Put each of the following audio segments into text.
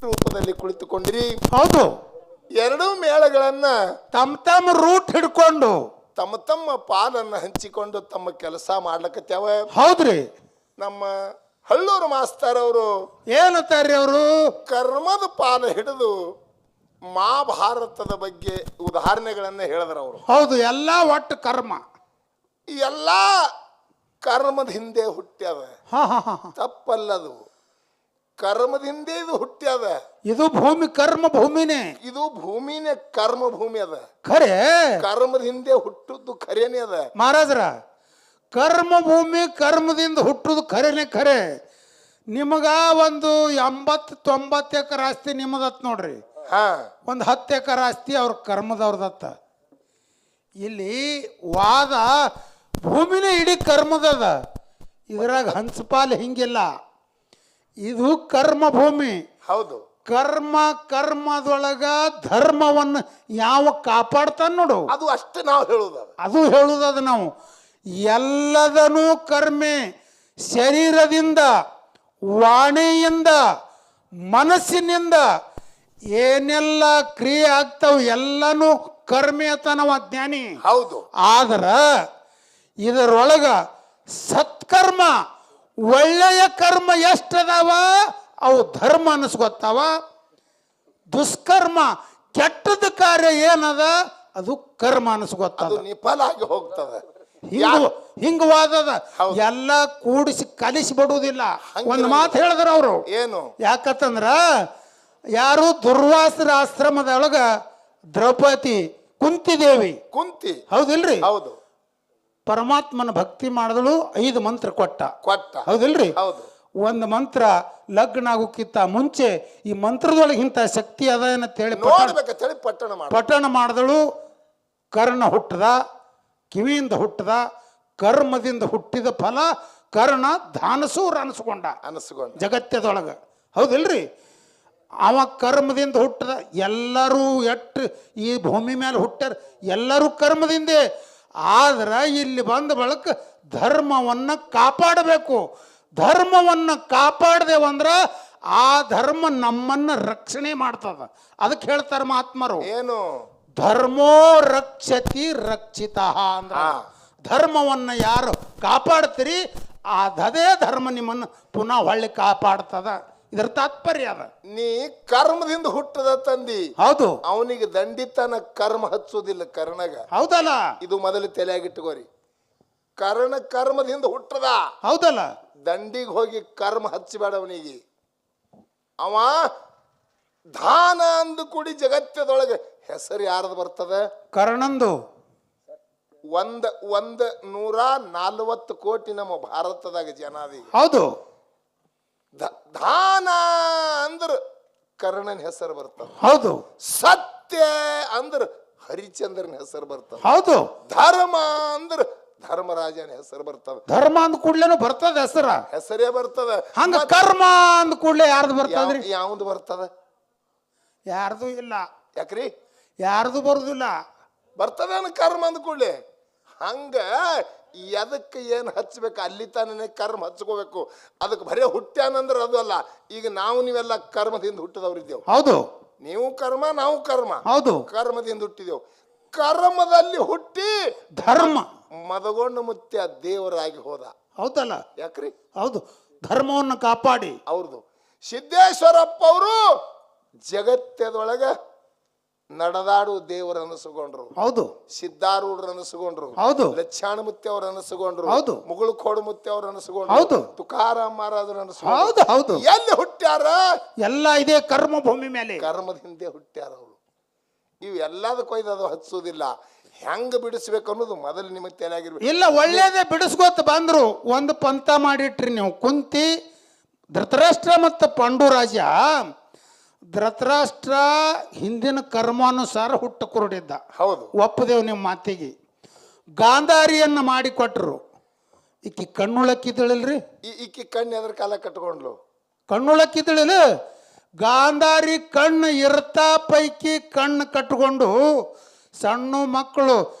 ರೂಪದಲ್ಲಿ ಕುಳಿತುಕೊಂಡಿರಿ. ಹೌದು, ಎರಡೂ ಮೇಳಗಳನ್ನ ತಮ್ಮ ರೂಟ್ ಹಿಡ್ಕೊಂಡು ತಮ್ಮ ತಮ್ಮ ಪಾಲನ್ನ ಹಂಚಿಕೊಂಡು ತಮ್ಮ ಕೆಲಸ ಮಾಡ್ಲಕತ್ಯಾವ. ಹೌದ್ರಿ. ನಮ್ಮ ಹಳ್ಳೂರು ಮಾಸ್ತರ್ ಅವರು ಏನಂತಾರ್ರಿ ಅವರು? ಕರ್ಮದ ಪಾಲ ಹಿಡಿದು ಮಹಾಭಾರತದ ಬಗ್ಗೆ ಉದಾಹರಣೆಗಳನ್ನ ಹೇಳಿದ್ರ ಅವರು. ಹೌದು, ಎಲ್ಲ ಒಟ್ಟು ಕರ್ಮ, ಈ ಎಲ್ಲಾ ಕರ್ಮದ ಹಿಂದೆ ಹುಟ್ಟ್ಯಾವ. ತಪ್ಪಲ್ಲದು, ಕರ್ಮದ ಹಿಂದೆ ಇದು ಹುಟ್ಟ್ಯಾದ. ಇದು ಭೂಮಿ, ಕರ್ಮ ಭೂಮಿನೇ. ಇದು ಭೂಮಿನೇ ಕರ್ಮ ಭೂಮಿ ಅದ. ಖರೆ ಕರ್ಮದ ಹಿಂದೆ ಹುಟ್ಟುದು ಖರೇನೆ ಅದ ಮಹಾರಾಜ್ರ. ಕರ್ಮ ಭೂಮಿ, ಕರ್ಮದಿಂದ ಹುಟ್ಟುದು ಖರೇನೆ ಖರೆ. ನಿಮಗ ಒಂದು 80-90 ಎಕರೆ ಆಸ್ತಿ ನಿಮ್ಮದತ್ ನೋಡ್ರಿ. ಒಂದು 10 ಎಕರೆ ಆಸ್ತಿ ಅವ್ರ ಕರ್ಮದವ್ರದತ್ತ. ಇಲ್ಲಿ ವಾದ ಭೂಮಿನೇ ಇಡೀ ಕರ್ಮದದ. ಇದ್ರಾಗ ಹಂಸಪಾಲ್ ಹಿಂಗಿಲ್ಲ. ಇದು ಕರ್ಮ ಭೂಮಿ. ಹೌದು. ಕರ್ಮದೊಳಗ ಧರ್ಮವನ್ನು ಯಾವ ಕಾಪಾಡ್ತಾನ ನೋಡು, ಅದು ಅಷ್ಟು ನಾವು ಹೇಳುದದ ನಾವು. ಎಲ್ಲದನ್ನೂ ಕರ್ಮೆ, ಶರೀರದಿಂದ, ವಾಣಿಯಿಂದ, ಮನಸ್ಸಿನಿಂದ ಏನೆಲ್ಲ ಕ್ರಿಯೆ ಆಗ್ತಾವ ಎಲ್ಲನೂ ಕರ್ಮೆ ತನವ ಜ್ಞಾನಿ. ಹೌದು. ಆದ್ರ ಇದರೊಳಗ ಸತ್ಕರ್ಮ, ಒಳ್ಳೆಯ ಕರ್ಮ ಎಷ್ಟದಾವ ಅವು ಧರ್ಮ ಅನಿಸ್ಕೊತಾವ. ದುಷ್ಕರ್ಮ, ಕೆಟ್ಟದ ಕಾರ್ಯ ಏನದ ಅದು ಕರ್ಮ ಅನಿಸ್ಕೊತಾವ, ನಿಫಲ ಆಗಿ ಹೋಗ್ತದೆ. ಹಿಂಗ ವಾದದ ಎಲ್ಲ ಕೂಡಿಸಿ ಕಲಿಸಿ ಬಿಡುವುದಿಲ್ಲ. ಒಂದು ಮಾತು ಹೇಳಿದ್ರ ಅವರು, ಏನು? ಯಾಕಂತಂದ್ರ ಯಾರು ದುರ್ವಾಸರ ಆಶ್ರಮದೊಳಗ ದ್ರೌಪದಿ ಕುಂತಿದೇವಿ ಹೌದಿಲ್ರಿ? ಹೌದು. ಪರಮಾತ್ಮನ ಭಕ್ತಿ ಮಾಡಿದಳು, 5 ಮಂತ್ರ ಕೊಟ್ಟ. ಹೌದಿಲ್ರಿ? ಹೌದು. ಒಂದು ಮಂತ್ರ ಲಗ್ನ ಆಗೋಕ್ಕಿಂತ ಮುಂಚೆ ಈ ಮಂತ್ರದೊಳಗೆ ಇಂಥ ಶಕ್ತಿ ಅದ ಅಂತೇಳಿ ಪಠಣ ಮಾಡಿದಳು. ಕರ್ಣ ಹುಟ್ಟದ, ಕಿವಿಯಿಂದ ಹುಟ್ಟದ, ಕರ್ಮದಿಂದ ಹುಟ್ಟಿದ ಫಲ ಕರ್ಣ ದಾನಸೂರ ಅನಿಸ್ಕೊಂಡ ಜಗತ್ತದೊಳಗ. ಹೌದಿಲ್ರಿ? ಅವ ಕರ್ಮದಿಂದ ಹುಟ್ಟದ. ಎಲ್ಲರೂ ಎಟ್ಟು ಈ ಭೂಮಿ ಮೇಲೆ ಹುಟ್ಟಾರ, ಎಲ್ಲರೂ ಕರ್ಮದಿಂದೇ. ಆದ್ರೆ ಇಲ್ಲಿ ಬಂದ ಬಳಿಕ ಧರ್ಮವನ್ನು ಕಾಪಾಡಬೇಕು. ಧರ್ಮವನ್ನು ಕಾಪಾಡದೇವಂದ್ರ ಆ ಧರ್ಮ ನಮ್ಮನ್ನ ರಕ್ಷಣೆ ಮಾಡ್ತದ. ಅದಕ್ಕೆ ಹೇಳ್ತಾರೆ ಮಹಾತ್ಮರು, ಏನು? ಧರ್ಮೋ ರಕ್ಷತಿ ರಕ್ಷಿತ ಅಂದ್ರ ಧರ್ಮವನ್ನು ಯಾರು ಕಾಪಾಡ್ತೀರಿ ಅದೇ ಧರ್ಮ ನಿಮ್ಮನ್ನು ಪುನಃ ಹೊಳ್ಳಿ ಕಾಪಾಡ್ತದ. ಇದರ ತಾತ್ಪರ್ಯ ಅದ. ನೀ ಕರ್ಮದಿಂದ ಹುಟ್ಟದ ತಂದಿ. ಹೌದು. ಅವನಿಗೆ ದಂಡಿತನ ಕರ್ಮ ಹಚ್ಚೋದಿಲ್ಲ ಕರ್ಣಗ. ಹೌದಲ್ಲ? ಇದು ಮೊದಲು ತಲೆಯಾಗಿಟ್ಟುಕೋರಿ. ಕರ್ಮದಿಂದ ಹುಟ್ಟದ. ಹೌದಲ್ಲ? ದಂಡಿಗೆ ಹೋಗಿ ಕರ್ಮ ಹಚ್ಚಬೇಡ ಅವನಿಗೆ. ಅವ ದಾನ ಅಂದು ಕೂಡಿ ಜಗತ್ತದೊಳಗೆ ಹೆಸರು ಯಾರ್ದು ಬರ್ತದ? ಕರ್ಣಂದು. 140 ಕೋಟಿ ನಮ್ಮ ಭಾರತದಾಗ ಜನ ಅದಿ. ಹೌದು. ದಾನ ಅಂದ್ರ ಕರ್ಣನ ಹೆಸರು ಬರ್ತದ. ಹೌದು. ಸತ್ಯ ಅಂದ್ರ ಹರಿಚಂದ್ರನ ಹೆಸರು ಬರ್ತದ. ಹೌದು. ಧರ್ಮ ಅಂದ್ರ ಧರ್ಮರಾಜನ ಹೆಸರು ಬರ್ತದ. ಧರ್ಮ ಅಂದ ಕೂಡ್ಲೇನು ಬರ್ತದ ಹೆಸರೇ ಬರ್ತದ. ಹಂಗ ಕರ್ಮ ಅಂದ ಕೂಡ್ಲೆ ಯಾರ್ದು ಬರ್ತದ್ರಿ? ಯಾವ್ದು ಬರ್ತದ? ಯಾರ್ದು ಇಲ್ಲ. ಯಾಕ್ರಿ? ಯಾರ್ದು ಬರುದಿಲ್ಲ. ಬರ್ತದೇನು ಕರ್ಮ ಅಂದ ಕೂಡ್ಲೆ? ಹಂಗ ಎದಕ್ಕೆ ಏನು ಹಚ್ಚಬೇಕು ಅಲ್ಲಿ ತಾನೇ ಕರ್ಮ ಹಚ್ಕೋಬೇಕು. ಅದಕ್ಕೆ ಬರೇ ಹುಟ್ಟ್ಯಾನಂದ್ರೆ ಅದು ಅಲ್ಲ. ಈಗ ನೀವೆಲ್ಲ ಕರ್ಮದಿಂದ ಹುಟ್ಟಿದವ್ರಿದ್ದೇವು. ಹೌದು. ನೀವು ಕರ್ಮ, ನಾವು ಕರ್ಮ. ಹೌದು. ಕರ್ಮದಿಂದ ಹುಟ್ಟಿದೆವು. ಕರ್ಮದಲ್ಲಿ ಹುಟ್ಟಿ ಧರ್ಮ ಮದಗೊಂಡು ಮುತ್ಯ ದೇವರಾಗಿ ಹೋದ. ಹೌದಲ್ಲ? ಯಾಕ್ರಿ? ಹೌದು. ಧರ್ಮವನ್ನು ಕಾಪಾಡಿ ಅವ್ರದು. ಸಿದ್ದೇಶ್ವರಪ್ಪ ಅವರು ಜಗತ್ತದೊಳಗ ನಡೆದಾಡು ದೇವರು ಅನಿಸ್ಕೊಂಡ್ರು. ಹೌದು. ಸಿದ್ಧಾರೂಢರು ಅನಿಸ್ಕೊಂಡ್ರು. ಹೌದು. ಲಚ್ಚಾಣ ಮುತ್ಯ ಅವ್ರು ಅನಿಸ್ಕೊಂಡ್ರು. ಹೌದು. ಮುಗುಳು ಕೋಡು ಮುತ್ಯ ಅವ್ರು ಅನಿಸ್ಕೊಂಡ್ರು. ಹೌದು. ತುಕಾರಾಮ್ ಮಹಾರಾಜರು ಅನಿಸ್ಕೊಂಡ್ರು. ಹೌದು. ಹೌದು. ಎಲ್ಲಿ ಹುಟ್ಟ್ಯಾರ? ಎಲ್ಲ ಇದೇ ಕರ್ಮ ಭೂಮಿ ಮೇಲೆ. ಕರ್ಮದ ಹಿಂದೆ ಹುಟ್ಟ್ಯಾರ ಅವರು. ಇವು ಎಲ್ಲದಕ್ಕೂ ಅದು ಹಚ್ಚೋದಿಲ್ಲ. ಹೆಂಗ ಬಿಡಿಸ್ಬೇಕು ಅನ್ನೋದು ಮೊದಲು ನಿಮಗೆ ತಲೆಯಾಗಿರ್ಬೇಕು. ಇಲ್ಲ, ಒಳ್ಳೇದೇ ಬಿಡಿಸ್ಕೋತ ಬಂದ್ರು. ಒಂದು ಪಂಥ ಮಾಡಿಟ್ರಿ ನೀವು. ಕುಂತಿ ಧೃತರಾಷ್ಟ್ರ ಮತ್ತು ಪಾಂಡುರಾಜ. ಧೃತರಾಷ್ಟ್ರ ಹಿಂದಿನ ಕರ್ಮಾನುಸಾರ ಹುಟ್ಟ ಕುರುಡಿದ್ದ. ಹೌದು. ಒಪ್ಪದೇವು ನಿಮ್ಮ ಮಾತಿಗೆ. ಗಾಂಧಾರಿಯನ್ನು ಮಾಡಿಕೊಟ್ರು. ಈಕಿ ಕಣ್ಣುಳಕ್ಕಿದ್ದಳಿಲ್ರಿ? ಈಕಿ ಕಣ್ಣು ಎದ್ರ ಕಾಲ ಕಟ್ಕೊಂಡ್ಲು? ಕಣ್ಣುಳಕ್ಕಿದ್ದಳಿಲ್ಲ. ಗಾಂಧಾರಿ ಕಣ್ಣು ಇರ್ತಾ ಪೈಕಿ ಕಣ್ಣು ಕಟ್ಟಿಕೊಂಡು ಸಣ್ಣ ಮಕ್ಕಳು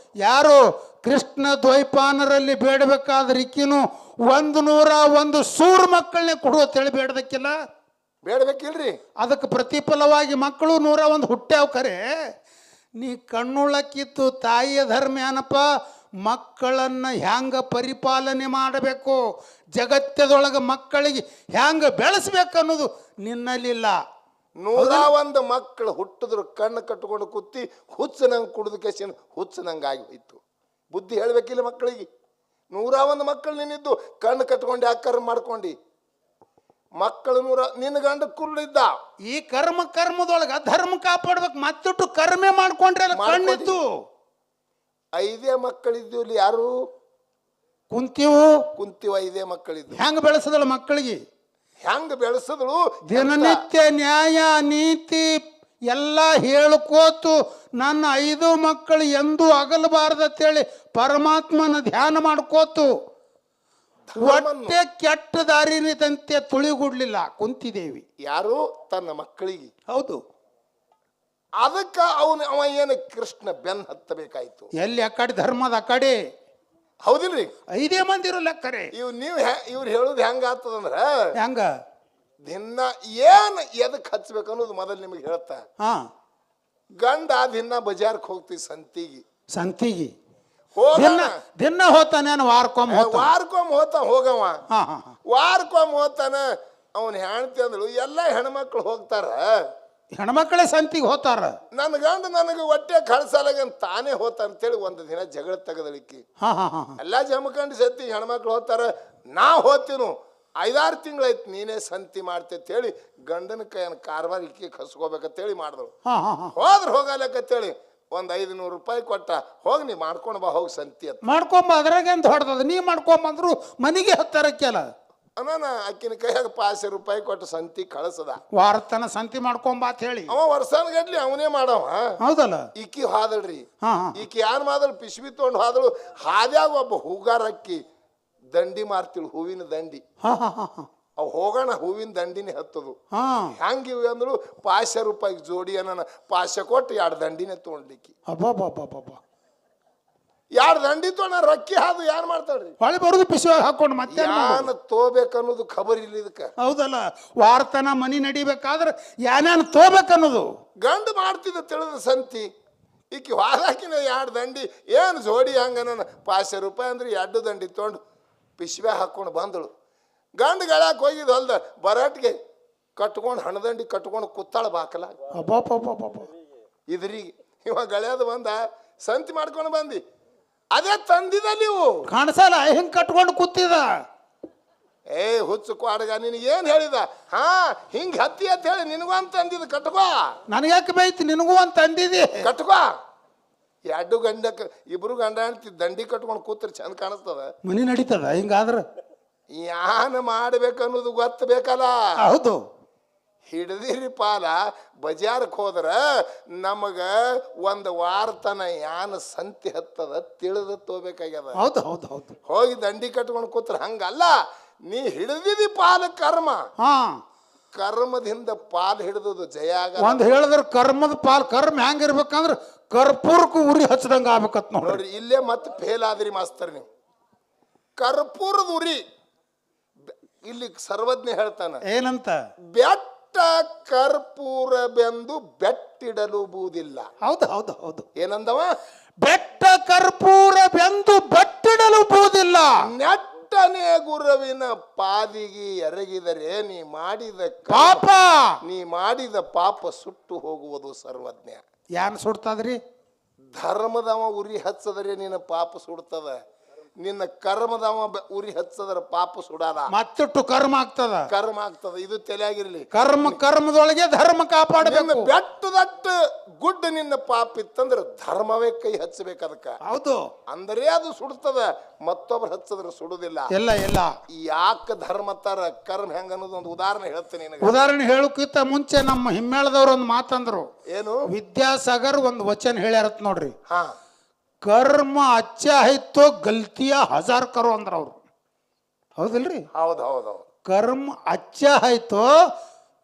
ಯಾರು ಕೃಷ್ಣ ದ್ವೈಪಾನರಲ್ಲಿ ಬೇಡಬೇಕಾದ್ರೆ ಈಕಿನೂ 101 ಸೂರ್ ಮಕ್ಕಳನ್ನೇ ಕೊಡುವ ತಿಳಿ ಬೇಡದಕ್ಕಿಲ್ಲ. ಬೇಡಬೇಕಿಲ್ರಿ? ಅದಕ್ಕೆ ಪ್ರತಿಫಲವಾಗಿ ಮಕ್ಕಳು 101 ಹುಟ್ಟ್ಯಾವ ಖರೆ. ನೀ ಕಣ್ಣುಳಕ್ಕಿತ್ತು ತಾಯಿಯ ಧರ್ಮ ಏನಪ್ಪ, ಮಕ್ಕಳನ್ನು ಹ್ಯಾಂಗ ಪರಿಪಾಲನೆ ಮಾಡಬೇಕು, ಜಗತ್ತದೊಳಗೆ ಮಕ್ಕಳಿಗೆ ಹ್ಯಾಂಗ ಬೆಳೆಸ್ಬೇಕು ಅನ್ನೋದು ನಿನ್ನಲ್ಲಿಲ್ಲ. 101 ಮಕ್ಕಳು ಹುಟ್ಟಿದ್ರು ಕಣ್ಣು ಕಟ್ಕೊಂಡು ಕುತ್ತಿ ಹುಚ್ಚನಂಗೆ ಕುಡಿದು ಕೆಸಿನ ಹುಚ್ಚನಂಗಾಗಿ ಹೋಯ್ತು. ಬುದ್ಧಿ ಹೇಳ್ಬೇಕಿಲ್ಲ ಮಕ್ಕಳಿಗೆ. 101 ಮಕ್ಕಳು ನಿನ್ನಿದ್ದು ಕಣ್ಣು ಕಟ್ಕೊಂಡು ಯಾಕೆ ಕರ್ಮ ಮಾಡ್ಕೊಂಡು? ಮಕ್ಕಳು ನಿನ್ನ ಗಂಡ ಕುರುಳಿದ್ದ. ಈ ಕರ್ಮದೊಳಗ ಧರ್ಮ ಕಾಪಾಡ್ಬೇಕು, ಮತ್ತಿಟ್ಟು ಕರ್ಮೆ ಮಾಡ್ಕೊಂಡ್ರೆ ಕಣ್ಣಿತ್ತು. 5 ಮಕ್ಕಳಿದ್ದು ಇಲ್ಲಿ ಯಾರು ಕುಂತೀವು 5 ಮಕ್ಕಳಿದ್ದು. ಹೆಂಗ ಬೆಳೆಸದಳ ಮಕ್ಕಳಿಗೆ? ಹೆಂಗ ಬೆಳೆಸಿದಳು? ದಿನನಿತ್ಯ ನ್ಯಾಯ ನೀತಿ ಎಲ್ಲ ಹೇಳ್ಕೋತು ನನ್ನ 5 ಮಕ್ಕಳು ಎಂದೂ ಅಗಲಬಾರ್ದಂತೇಳಿ ಪರಮಾತ್ಮನ ಧ್ಯಾನ ಮಾಡ್ಕೋತು ಹೊಟ್ಟೆ ಕೆಟ್ಟ ದಾರಿನಿದಂತೆ ತುಳಿಗುಡ್ಲಿಲ್ಲ ಕುಂತಿದೇವಿ. ಯಾರು? ತನ್ನ ಮಕ್ಕಳಿಗೆ. ಹೌದು. ಅದಕ್ಕ ಅವ ಏನು ಕೃಷ್ಣ ಬೆನ್ ಹತ್ತಬೇಕಾಯ್ತು. ಎಲ್ಲಿ ಆ ಕಡೆ ಧರ್ಮದ ಆ ಕಡೆ. ಹೌದಿಲ್ರಿ? 5 ಮಂದಿ ಇರೋ ಲೆಕ್ಕರೆ. ಇವ್ರು ಹೇಳುದು ಹೆಂಗ ಆಗ್ತದಂದ್ರ, ಹೆಂಗ ದಿನ ಏನ್ ಎದಕ್ ಹಚ್ಬೇಕು ಅನ್ನೋದು ಮೊದಲು ನಿಮಗೆ ಹೇಳ್ತ. ಗಂಡ ದಿನ ಬಜಾರ್ಕ್ ಹೋಗ್ತೀವಿ ಸಂತಿಗೆ ದಿನ ಹೋತಾನೆ. ವಾರಕ್ಕೊಮ್ಮೆ ಹೋಗವ. ವಾರಕ್ಕೊಮ್ಮೆ ಹೋತಾನ. ಅವನ್ ಹೆಣ್ತಿ ಅಂದಳು ಎಲ್ಲ ಹೆಣ್ಮಕ್ಳು ಹೋಗ್ತಾರ, ಹೆಣ್ಮಕ್ಳೇ ಸಂತಿಗೆ ಹೋತಾರ. ನನ್ನ ಗಂಡ ನನಗೆ ಹೊಟ್ಟೆ ಕಳ್ಸಾಲಾಗಂತ ತಾನೇ ಹೋತಾನ ಅಂತೇಳಿ ಒಂದು ದಿನ ಜಗಳ ತೆಗದಳಿಕ್ಕಿ. ಎಲ್ಲ ಜಮಖಂಡ್ ಸತಿ ಹೆಣ್ಮಕ್ಳು ಹೋಗ್ತಾರ, ನಾ ಹೋತೀನು 5-6 ತಿಂಗಳಾಯ್ತು ನೀನೇ ಸಂತಿ ಮಾಡ್ತೇತ್ ಹೇಳಿ ಗಂಡನ ಕೈಯನ್ನು ಕಾರ್ಬಾರ್ ಇಕ್ಕಿ ಕಸ್ಕೋಬೇಕಂತೇಳಿ ಮಾಡಿದಳು. ಹೋಗಲಕ್ಕಂತೇಳಿ ಒಂದು 500 ರೂಪಾಯಿ ಕೊಟ್ಟ, ಹೋಗಿ ನೀ ಮಾಡ್ಕೊಂಡು ಬಾ, ಹೋಗಿ ಸಂತಿ ಅಂತ. ಮಾಡ್ಕೊಂಬ, ಅದ್ರಾಗ ಎಂತ ಹೊಡೆದದ, ನೀ ಮಾಡ್ಕೊಂಬಂದ್ರು ಮನೆಗೆ ಹತ್ತಾರಕ್ಕೆಲ್ಲ ಅನಾನ ಅಕ್ಕಿನ ಕೈಯಾಗ 500 ರೂಪಾಯಿ ಕೊಟ್ಟು ಸಂತಿ ಕಳಿಸದ. ವಾರತನ ಸಂತಿ ಮಾಡ್ಕೊಂಬ ಅಂತ ಹೇಳಿ ಅವ ವರ್ಷಾನ ಗಡ್ಲಿ ಅವನೇ ಮಾಡವ. ಹೌದಲ್ಲ. ಈಕಿ ಹಾದಳ್ರಿ. ಈಕಿ ಯಾರು ಮಾದಳು? ಪಿಶ್ವಿ ತೊಗೊಂಡು ಹಾದಳು. ಹಾದ್ಯಾಗ ಒಬ್ಬ ಹೂಗಾರ ಅಕ್ಕಿ ದಂಡಿ ಮಾರ್ತಿಳು, ಹೂವಿನ ದಂಡಿ. ಅವ್ ಹೋಗೋಣ ಹೂವಿನ ದಂಡಿನೇ ಹತ್ತದು. ಹೆಂಗಿವಿ ಅಂದ್ರು 500 ರೂಪಾಯಿಗೆ ಜೋಡಿ ಅನ್ನ 500 ಕೊಟ್ಟು 2 ದಂಡಿನೇ ತೊಗೊಂಡ್ಲಿಕ್ಕಿ. 2 ದಂಡಿ ತೊಗೊಂಡ ರಕ್ಕಿ ಹಾದು ಯಾರು ಮಾಡ್ತಾಳ್ರಿ? ಹೊಳೆ ಬರುದು ಪಿಸುವಾಗ ಹಾಕೊಂಡು ಮತ್ತೆ ಯಾನ ತೋಬೇಕನ್ನೋದು ಖಬರ್ ಇಲ್ಲ ಇದಕ್ಕೆ. ಹೌದಲ್ಲ. ವಾರ್ತನ ಮನಿ ನಡಿಬೇಕಾದ್ರೆ ಯಾನ್ಯಾನ ತೋಬೇಕನ್ನೋದು ಗಂಡು ಮಾಡ್ತಿದ್ದ ತಿಳಿದ ಸಂತಿ. ಈಕಿ ಹಾಕಿನ 2 ದಂಡಿ ಏನು ಜೋಡಿ ಹಂಗ 500 ರೂಪಾಯಿ ಅಂದ್ರೆ 2 ದಂಡಿ ತೊಗೊಂಡು ಪಿಶ್ವೆ ಹಾಕೊಂಡು ಬಂದಳು. ಗಂಡು ಗಳಕ್ಕೆ ಹೋಗಿದ್ದು ಹೊಲ್ದ ಬರಾಟ್ಗೆ ಕಟ್ಕೊಂಡು ಹಣದಂಡಿ ಕಟ್ಕೊಂಡು ಕುತ್ತಾಳ ಬಾಕಲ. ಇದ್ರಿಗೆ ಇವಾಗ ಗೆಳೆಯದು ಬಂದ ಸಂತಿ ಮಾಡ್ಕೊಂಡು ಬಂದಿ. ಅದೇ ತಂದಿದ ನೀವು ಕಾಣಿಸಲ್ಲ ಹಿಂಗ್ ಕಟ್ಕೊಂಡು ಕೂತಿದ. ಹುಚ್ಚು ಕ್ವಾಡಗ ನಿನಗೇನು ಹೇಳಿದ? ಹಿಂಗ್ ಹತ್ತಿ ಅಂತ ಹೇಳಿ ನಿನಗೂ ಅಂತ ಅಂದಿದ. ಕಟ್ಕೋ. ನನಗ್ಯಾಕೆ ಬೈತಿ? ನಿನಗೂ ಅಂತ ಅಂದಿದಿ. ಕಟ್ಕೋ. 2 ಗಂಡಕ್ಕೆ 2 ಗಂಡ ಹೆಂಡ್ತಿ ದಂಡಿ ಕಟ್ಕೊಂಡು ಕೂತ್ರೆ ಚಂದ ಕಾಣಿಸ್ತದ, ಮನಿ ನಡೀತದ. ಹಿಂಗಾದ್ರ ಯಾನ ಮಾಡ್ಬೇಕನ್ನೋದು ಗೊತ್ತಬೇಕಲ್ಲ. ಹೌದು. ಹಿಡ್ದಿರಿ ಪಾಲ ಬಜಾರಕ್ಕೆ ಹೋದ್ರ ನಮಗ 1 ವಾರ ತನ ಯಾನ ಸಂತಿ ಹತ್ತದ ತಿಳಿದ ತೋಬೇಕಾಗ್ಯದ. ಹೌದು ಹೌದು ಹೌದು. ಹೋಗಿ ದಂಡಿ ಕಟ್ಕೊಂಡು ಕೂತ್ರ ಹಂಗಲ್ಲ. ನೀ ಹಿಡ್ದಿದಿ ಪಾಲ ಕರ್ಮ. ಕರ್ಮದಿಂದ ಪಾಲ್ ಹಿಡಿದು ಜಯ ಆಗ. ಒಂದ್ ಹೇಳಿದ್ರ ಕರ್ಮದ ಪಾಲ್. ಕರ್ಮ ಹೆಂಗಿರ್ಬೇಕಂದ್ರ ಕರ್ಪೂರಕ್ಕೂ ಉರಿ ಹಚ್ಚದಂಗ ಆಗ್ಬೇಕತ್ ನೋಡ್ರಿ. ಇಲ್ಲೇ ಮತ್ತೆ ಫೇಲ್ ಆದ್ರಿ ಮಾಸ್ತರ್ ನೀವು. ಕರ್ಪೂರದ ಉರಿ ಇಲ್ಲಿ ಸರ್ವಜ್ಞ ಹೇಳ್ತಾನ ಏನಂತ? ಬೆಟ್ಟ ಕರ್ಪೂರ ಬೆಂದು ಬೆಟ್ಟಿಡಲು ಬೂದಿಲ್ಲ. ಹೌದು ಹೌದು ಹೌದು. ಏನಂದವ? ಬೆಟ್ಟ ಕರ್ಪೂರ ಬೆಂದು ಬೆಟ್ಟಿಡಲು ಬೂದಿಲ್ಲ. ನೆಟ್ಟನೆ ಗುರುವಿನ ಪಾದಿಗೆ ಎರಗಿದರೆ ನೀ ಮಾಡಿದ ಪಾಪ ಸುಟ್ಟು ಹೋಗುವುದು. ಸರ್ವಜ್ಞ ಯಾನ್ ಸುಡ್ತದ್ರಿ? ಧರ್ಮದವ ಉರಿ ಹಚ್ಚದರೆ ನಿನ್ನ ಪಾಪ ಸುಡ್ತದ. ನಿನ್ನ ಕರ್ಮದವ ಉರಿ ಹಚ್ಚದ್ರ ಪಾಪ ಸುಡಾದ. ಮತ್ತಿಟ್ಟು ಕರ್ಮ ಆಗ್ತದ. ಇದು ತಲೆಯಾಗಿರ್ಲಿ. ಕರ್ಮದೊಳಗೆ ಧರ್ಮ ಕಾಪಾಡಬೇಕು. ಬೆಟ್ಟದಟ್ಟ ಗುಡ್ಡ ನಿನ್ನ ಪಾಪ ಇತ್ತಂದ್ರ ಧರ್ಮವೇ ಕೈ ಹಚ್ಚಬೇಕು ಅದಕ್ಕ. ಹೌದು. ಅಂದ್ರೆ ಅದು ಸುಡ್ತದ, ಮತ್ತೊಬ್ರು ಹಚ್ಚದ್ರ ಸುಡುದಿಲ್ಲ. ಇಲ್ಲ. ಯಾಕ ಧರ್ಮ ತರ ಕರ್ಮ ಹೆಂಗ ಅನ್ನೋದು ಒಂದು ಉದಾಹರಣೆ ಹೇಳ್ತೇನೆ. ಉದಾಹರಣೆ ಹೇಳೋಕ್ಕಿಂತ ಮುಂಚೆ ನಮ್ಮ ಹಿಮ್ಮೇಳದವ್ರು ಒಂದು ಮಾತಂದ್ರು. ಏನು? ವಿದ್ಯಾಸಾಗರ್ ಒಂದು ವಚನ ಹೇಳ್ಯಾರತ್ ನೋಡ್ರಿ. ಕರ್ಮ ಅಚ್ಚ ಆಯ್ತೋ ಗಲ್ತಿಯ 1000 ಕರೋ ಅಂದ್ರ ಅವ್ರು. ಹೌದಿಲ್ರಿ? ಹೌದು. ಕರ್ಮ ಅಚ್ಚ ಆಯ್ತೋ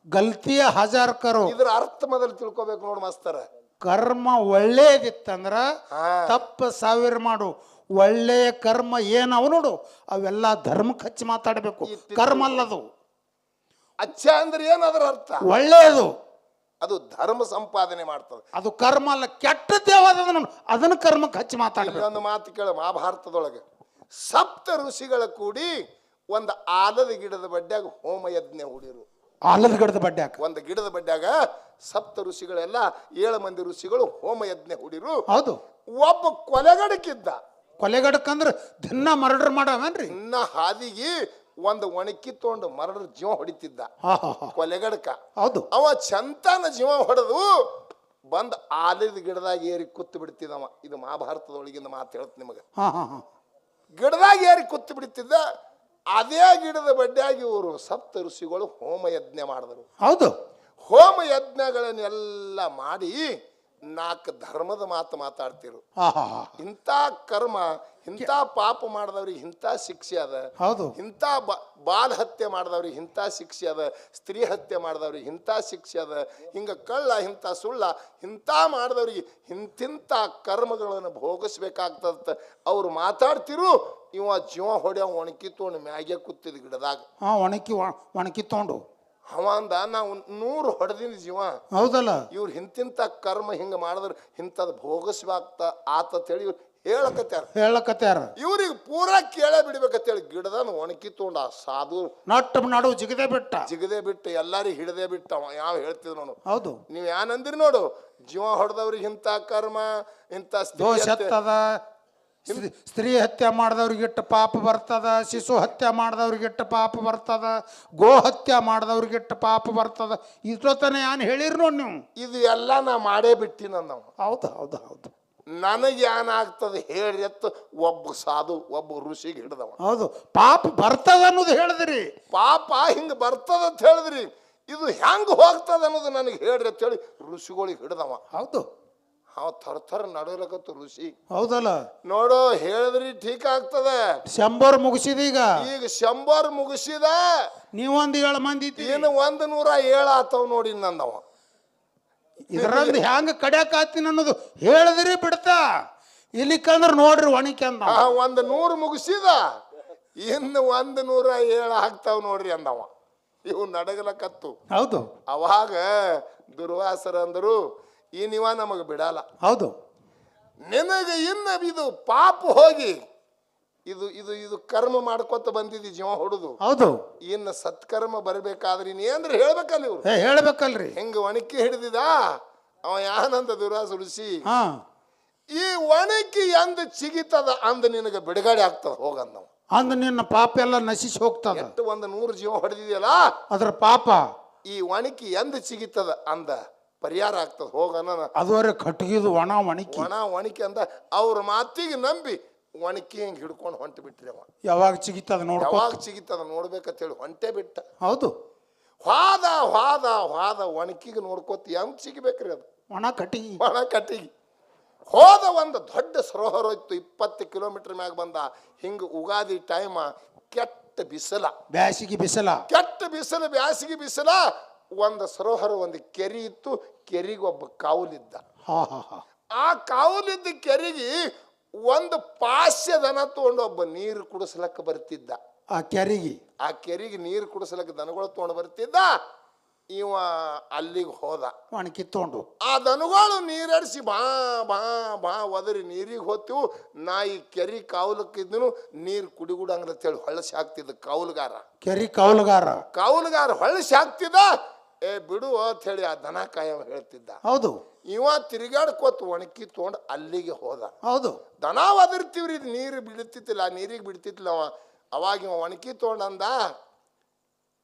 ಗಲ್ತಿಯ 1000 ಕರೋ. ಇದ್ರ ಅರ್ಥ ಮೊದಲು ತಿಳ್ಕೊಬೇಕು ನೋಡ್ ಮಾಸ್ತರ. ಕರ್ಮ ಒಳ್ಳೇದಿತ್ತಂದ್ರ ತಪ್ಪ 1000 ಮಾಡು. ಒಳ್ಳೆಯ ಕರ್ಮ ಏನವು ನೋಡು ಅವೆಲ್ಲ ಧರ್ಮಕ್ಕೆ ಹಚ್ಚಿ ಮಾತಾಡಬೇಕು. ಕರ್ಮ ಅಲ್ಲದು. ಅಚ್ಚ ಅಂದ್ರೆ ಏನ್ ಅದರ ಅರ್ಥ? ಒಳ್ಳೆಯದು. ಅದು ಧರ್ಮ ಸಂಪಾದನೆ ಮಾಡ್ತದೆ. ಅದು ಕರ್ಮ ಅಲ್ಲ, ಕೆಟ್ಟದ್ದು ಯಾವ್ದು ಅದನ್ನ ಕರ್ಮಕ್ಕೆ ಹಚ್ಚಿ ಮಾತಾಡಬೇಕು. ಇಲ್ಲೊಂದು ಮಾತು ಕೇಳ, ಮಹಾಭಾರತದೊಳಗೆ ಸಪ್ತ ಋಷಿಗಳ ಕೂಡಿ ಒಂದು ಆಲದ ಗಿಡದ ಬಡ್ಡ್ಯಾಗ ಹೋಮ ಯಜ್ಞ ಹೂಡಿರು. ಆಲದ ಗಿಡದ ಬಡ್ಡ್ಯಾಗ, ಒಂದು ಗಿಡದ ಬಡ್ಡ್ಯಾಗ ಸಪ್ತ ಋಷಿಗಳೆಲ್ಲ 7 ಮಂದಿ ಋಷಿಗಳು ಹೋಮ ಯಜ್ಞ ಹೂಡಿರು. ಹೌದು. ಒಬ್ಬ ಕೊಲೆಗಡಕಿದ್ದ. ಕೊಲೆಗಡಕಂದ್ರ ದಿನ ಮರ್ಡರ್ ಮಾಡವೇನ್ರಿ? ಇನ್ನ ಹಾದಿಗೆ ಒಂದು ಒಣಕಿ ತೊಗೊಂಡು ಮರಡ್ರ ಜೀವ ಹೊಡಿತಿದ್ದ ಕೊಲೆಗಡಕ. ಹೌದು. ಅವ ಚಂತನ ಜೀವ ಹೊಡೆದು ಬಂದ್ ಆಲದ ಗಿಡದಾಗ ಏರಿ ಕೂತು ಬಿಡ್ತಿದ್ದವ. ಇದು ಮಹಾಭಾರತದೊಳಗಿಂದ ಮಾತು ಹೇಳ್ತ ನಿಮಗೆ. ಗಿಡದಾಗ ಏರಿ ಕೂತು ಬಿಡ್ತಿದ್ದ. ಅದೇ ಗಿಡದ ಬಡ್ಡಿಯಾಗಿ ಇವರು ಸಪ್ತ ಋಷಿಗಳು ಹೋಮ ಯಜ್ಞ ಮಾಡಿದ್ರು. ಹೌದು. ಹೋಮ ಯಜ್ಞಗಳನ್ನೆಲ್ಲ ಮಾಡಿ 4 ಧರ್ಮದ ಮಾತು ಮಾತಾಡ್ತಿರು. ಇಂಥ ಕರ್ಮ, ಇಂಥ ಪಾಪ ಮಾಡಿದವ್ರಿಗೆ ಇಂಥ ಶಿಕ್ಷೆ ಅದ. ಹೌದು. ಇಂಥ ಬಾಲ ಹತ್ಯೆ ಮಾಡಿದವ್ರಿಗೆ ಇಂಥ ಶಿಕ್ಷೆ ಅದ, ಸ್ತ್ರೀ ಹತ್ಯೆ ಮಾಡಿದವ್ರಿಗೆ ಇಂಥ ಶಿಕ್ಷೆ ಅದ, ಹಿಂಗ ಕಳ್ಳ ಇಂಥ ಸುಳ್ಳ ಇಂಥ ಮಾಡಿದವ್ರಿಗೆ ಇಂತಿಂಥ ಕರ್ಮಗಳನ್ನು ಭೋಗಿಸ್ಬೇಕಾಗ್ತದ ಅವ್ರು ಮಾತಾಡ್ತಿರು. ಇವ ಜೀವ ಹೊಡೆಯ ಒಣಕಿ ತೊಗೊಂಡು ಮ್ಯಾಗೆ ಕೂತಿದ್ ಗಿಡದಾಗ. ಒಣಕಿ ತೊಗೊಂಡು ಅವ ಅಂದ, ನಾವು 100 ಹೊಡೆದಿನ ಜೀವ. ಹೌದಲ್ಲ. ಇವ್ರು ಇಂತಿಂತ ಕರ್ಮ ಹಿಂಗ ಮಾಡಿದ್ರೆ ಇಂಥದ್ ಭೋಗಿಸ್ವಾಗ್ತ ಆತಂತೇಳಿ ಇವ್ರು ಹೇಳಕತ್ಯಾರ. ಇವ್ರಿಗೆ ಪೂರಾ ಕೇಳೇ ಬಿಡ್ಬೇಕಂತೇಳಿ ಗಿಡದನ್ನ ಒಣಕಿ ತೊಗೊಂಡ ಸಾಧು ನಡು ಜಿಗದೆ ಬಿಟ್ಟ ಎಲ್ಲಾರಿಗೆ ಹಿಡದೆ ಬಿಟ್ಟ. ಯಾವ ಹೇಳ್ತಿದ್ ನೋಡು. ಹೌದು. ನೀವ್ ಏನಂದಿರಿ ನೋಡು, ಜೀವ ಹೊಡೆದವ್ರಿಗೆ ಇಂಥ ಕರ್ಮ, ಇಂಥ ಸ್ತ್ರೀ ಹತ್ಯೆ ಮಾಡಿದವ್ರಿಗೆ ಇಟ್ಟು ಪಾಪ ಬರ್ತದ, ಶಿಶು ಹತ್ಯೆ ಮಾಡಿದವ್ರಿಗೆ ಇಟ್ಟು ಪಾಪ ಬರ್ತದ, ಗೋ ಹತ್ಯೆ ಮಾಡಿದವ್ರಿಗೆ ಇಟ್ಟು ಪಾಪ ಬರ್ತದ. ಇಷ್ಟೊತ್ತನ ಏನ್ ಹೇಳಿರಿ ನೋಡಿ ನೀವು. ಇದು ಎಲ್ಲ ನಾ ಮಾಡೇ ಬಿಟ್ಟಿನ ನಾವು. ಹೌದು ಹೌದು ಹೌದು. ನನಗೆ ಏನಾಗ್ತದೆ ಹೇಳ್ರಿ ಅತ್ತ ಒಬ್ಬ ಸಾಧು ಒಬ್ಬ ಋಷಿಗೆ ಹಿಡ್ದವ. ಹೌದು. ಪಾಪ ಬರ್ತದ ಅನ್ನೋದು ಹೇಳಿದ್ರಿ. ಪಾಪ ಹಿಂಗ ಬರ್ತದ ಅಂತ ಹೇಳಿದ್ರಿ. ಇದು ಹೆಂಗ ಹೋಗ್ತದ ಅನ್ನೋದು ನನಗೆ ಹೇಳ್ರಿ ಅಂತ ಹೇಳಿ ಋಷಿಗಳಿಗೆ ಹಿಡ್ದವ. ಹೌದು. ಥರ ನಡಲಕತ್ತು ಋಷಿ. ಹೌದಲ್ಲ. ನೋಡು ಹೇಳಿದ್ರಿ ಠೀಕ್ ಆಗ್ತದ. 100 ಮುಗಿಸಿದ. ಈಗ 100 ಮುಗಿಸಿದ. ನೀವೊಂದು 7 ಮಂದಿ ಏನು 107 ಆತವ್ ನೋಡಿ ನಂದವ. ಇದರಲ್ಲಿ ಹ್ಯಾಂಗ ಕಡ್ಯಾಕ ಆತಿನ ಅನ್ನೋದು ಹೇಳಿದ್ರಿ ಬಿಡ್ತಾ. ಇಲ್ಲಿಕಂದ್ರ ನೋಡ್ರಿ ಒಣಕಿ ಅಂದ. 100 ಮುಗಿಸಿದ, ಇನ್ನು 107 ಆಗ್ತಾವ್ ನೋಡ್ರಿ ಅಂದವ. ಇವು ನಡಗಲಕತ್ತು. ಹೌದು. ಅವಾಗ ದುರ್ವಾಸರ ಅಂದರು, ಈ ನೀವ ನಮಗೆ ಬಿಡಲ್ಲ. ಹೌದು. ನಿನಗೆ ಇನ್ನು ಇದು ಪಾಪ ಹೋಗಿ ಇದು ಇದು ಇದು ಕರ್ಮ ಮಾಡ್ಕೊತ ಬಂದಿದ್ದಿ ಜೀವ ಹೊಡುದು. ಹೌದು. ಇನ್ನು ಸತ್ಕರ್ಮ ಬರ್ಬೇಕಾದ್ರೆ ಇನ್ನೇನ್ರಿ ಹೇಳ್ಬೇಕಲ್ಲ ಇವ್ರು. ಹೇಳ್ಬೇಕಲ್ರಿ. ಹೆಂಗ ಒಣಕಿ ಹಿಡಿದಿದ ಅವ ಯಾನಂದ ದುರ್ವಾಸ ಋಷಿ, ಈ ಒಣಕಿ ಎಂದ ಚಿಗಿತದ ಅಂದ ನಿನಗೆ ಬಿಡುಗಡೆ ಆಗ್ತದ ಹೋಗಂದವ. ಅಂದ ನಿನ್ನ ಪಾಪ ಎಲ್ಲ ನಶಿಸಿ ಹೋಗ್ತದ. ಎಷ್ಟು 100 ಜೀವ ಹೊಡೆದಿದೆಯಲ್ಲ ಅದ್ರ ಪಾಪ ಈ ಒಣಕಿ ಎಂದ ಚಿಗಿತದ ಅಂದ ಪರಿಹಾರ ಆಗ್ತದ ಹೋಗನ. ಅದುವರೆ ಕಟ್ಟಿಗಿದು ಒಣ ಒಣಕಿ ಅಂದ. ಅವ್ರ ಮಾತಿಗೆ ನಂಬಿ ಒಣಕಿ ಹಿಂಗ್ ಹಿಡ್ಕೊಂಡು ಹೊಂಟು ಬಿಟ್ರಿ ಅವ. ಯಾವಾಗ ಚಿಗಿತದ ನೋಡ್ಬೇಕಂತೇಳಿ ಹೊಂಟೆ ಬಿಟ್ಟ. ಹೌದು. ವಾದ ಒಣಕಿಗೆ ನೋಡ್ಕೋತ ಹೆಂಗ್ ಸಿಗಬೇಕ್ರಿ ಅದು. ಒಣ ಕಟ್ಟಿಗೆ ಹೋದ. ಒಂದು ದೊಡ್ಡ ಸರೋವರ ಇತ್ತು, 20 ಕಿಲೋಮೀಟರ್ ಮ್ಯಾಗ ಬಂದ. ಹಿಂಗ ಉಗಾದಿ ಟೈಮ, ಕೆಟ್ಟ ಬಿಸಿಲ, ಬ್ಯಾಸಿಗೆ ಬಿಸಿಲ. ಒಂದು ಸರೋವರ, ಒಂದು ಕೆರಿ ಇತ್ತು. ಕೆರಿಗೆ ಒಬ್ಬ ಕಾವಲಿದ್ದ. ಆ ಕಾವಲಿದ್ದ ಕೆರಿಗೆ ಒಂದು ಪಾಶ್ಯದನ ತಗೊಂಡು ಒಬ್ಬ ನೀರು ಕುಡಿಸ್ಲಕ್ಕ ಬರ್ತಿದ್ದ. ಆ ಕೆರಿಗೆ ನೀರು ಕುಡಿಸ್ಲಕ್ಕ ದನಗಳು ತಗೊಂಡು ಬರ್ತಿದ್ದ. ಇವ ಅಲ್ಲಿಗೆ ಹೋದ ಒಣಕಿ ತಗೊಂಡು. ಆ ದನಗಳು ನೀರಡಿಸಿ ಬಾ ಒದರಿ ನೀರಿಗೆ ಹೋಗ್ತಿವು. ನಾ ಈ ಕೆರಿ ಕಾವಲಕ್ಕಿದ್ದನು ನೀರು ಕುಡಿಗುಡಂಗಂತೇಳಿ ಹೊಳಸಿ ಹಾಕ್ತಿದ್ದ ಕಾವಲುಗಾರ ಹೊಳಸಿ ಹಾಕ್ತಿದ್ದ. ಬಿಡು ಅಂತ ಹೇಳಿ ಆ ದನ ಕಾಯವ ಹೇಳ್ತಿದ್ದ. ಹೌದು. ಇವ ತಿರುಗಾಡ್ಕೋತ ಒಣಕಿ ತಗೊಂಡು ಅಲ್ಲಿಗೆ ಹೋದ. ಹೌದು. ದನ ಒದರ್ತೀವ್ರಿ, ನೀರು ಬಿಡ್ತಿತ್ತಿಲ್ಲ, ನೀರಿಗೆ ಬಿಡ್ತಿತ್ತಿಲ್ಲ ಅವ. ಅವಾಗ ಇವ ಒಣಕಿ ತಗೊಂಡಂದ,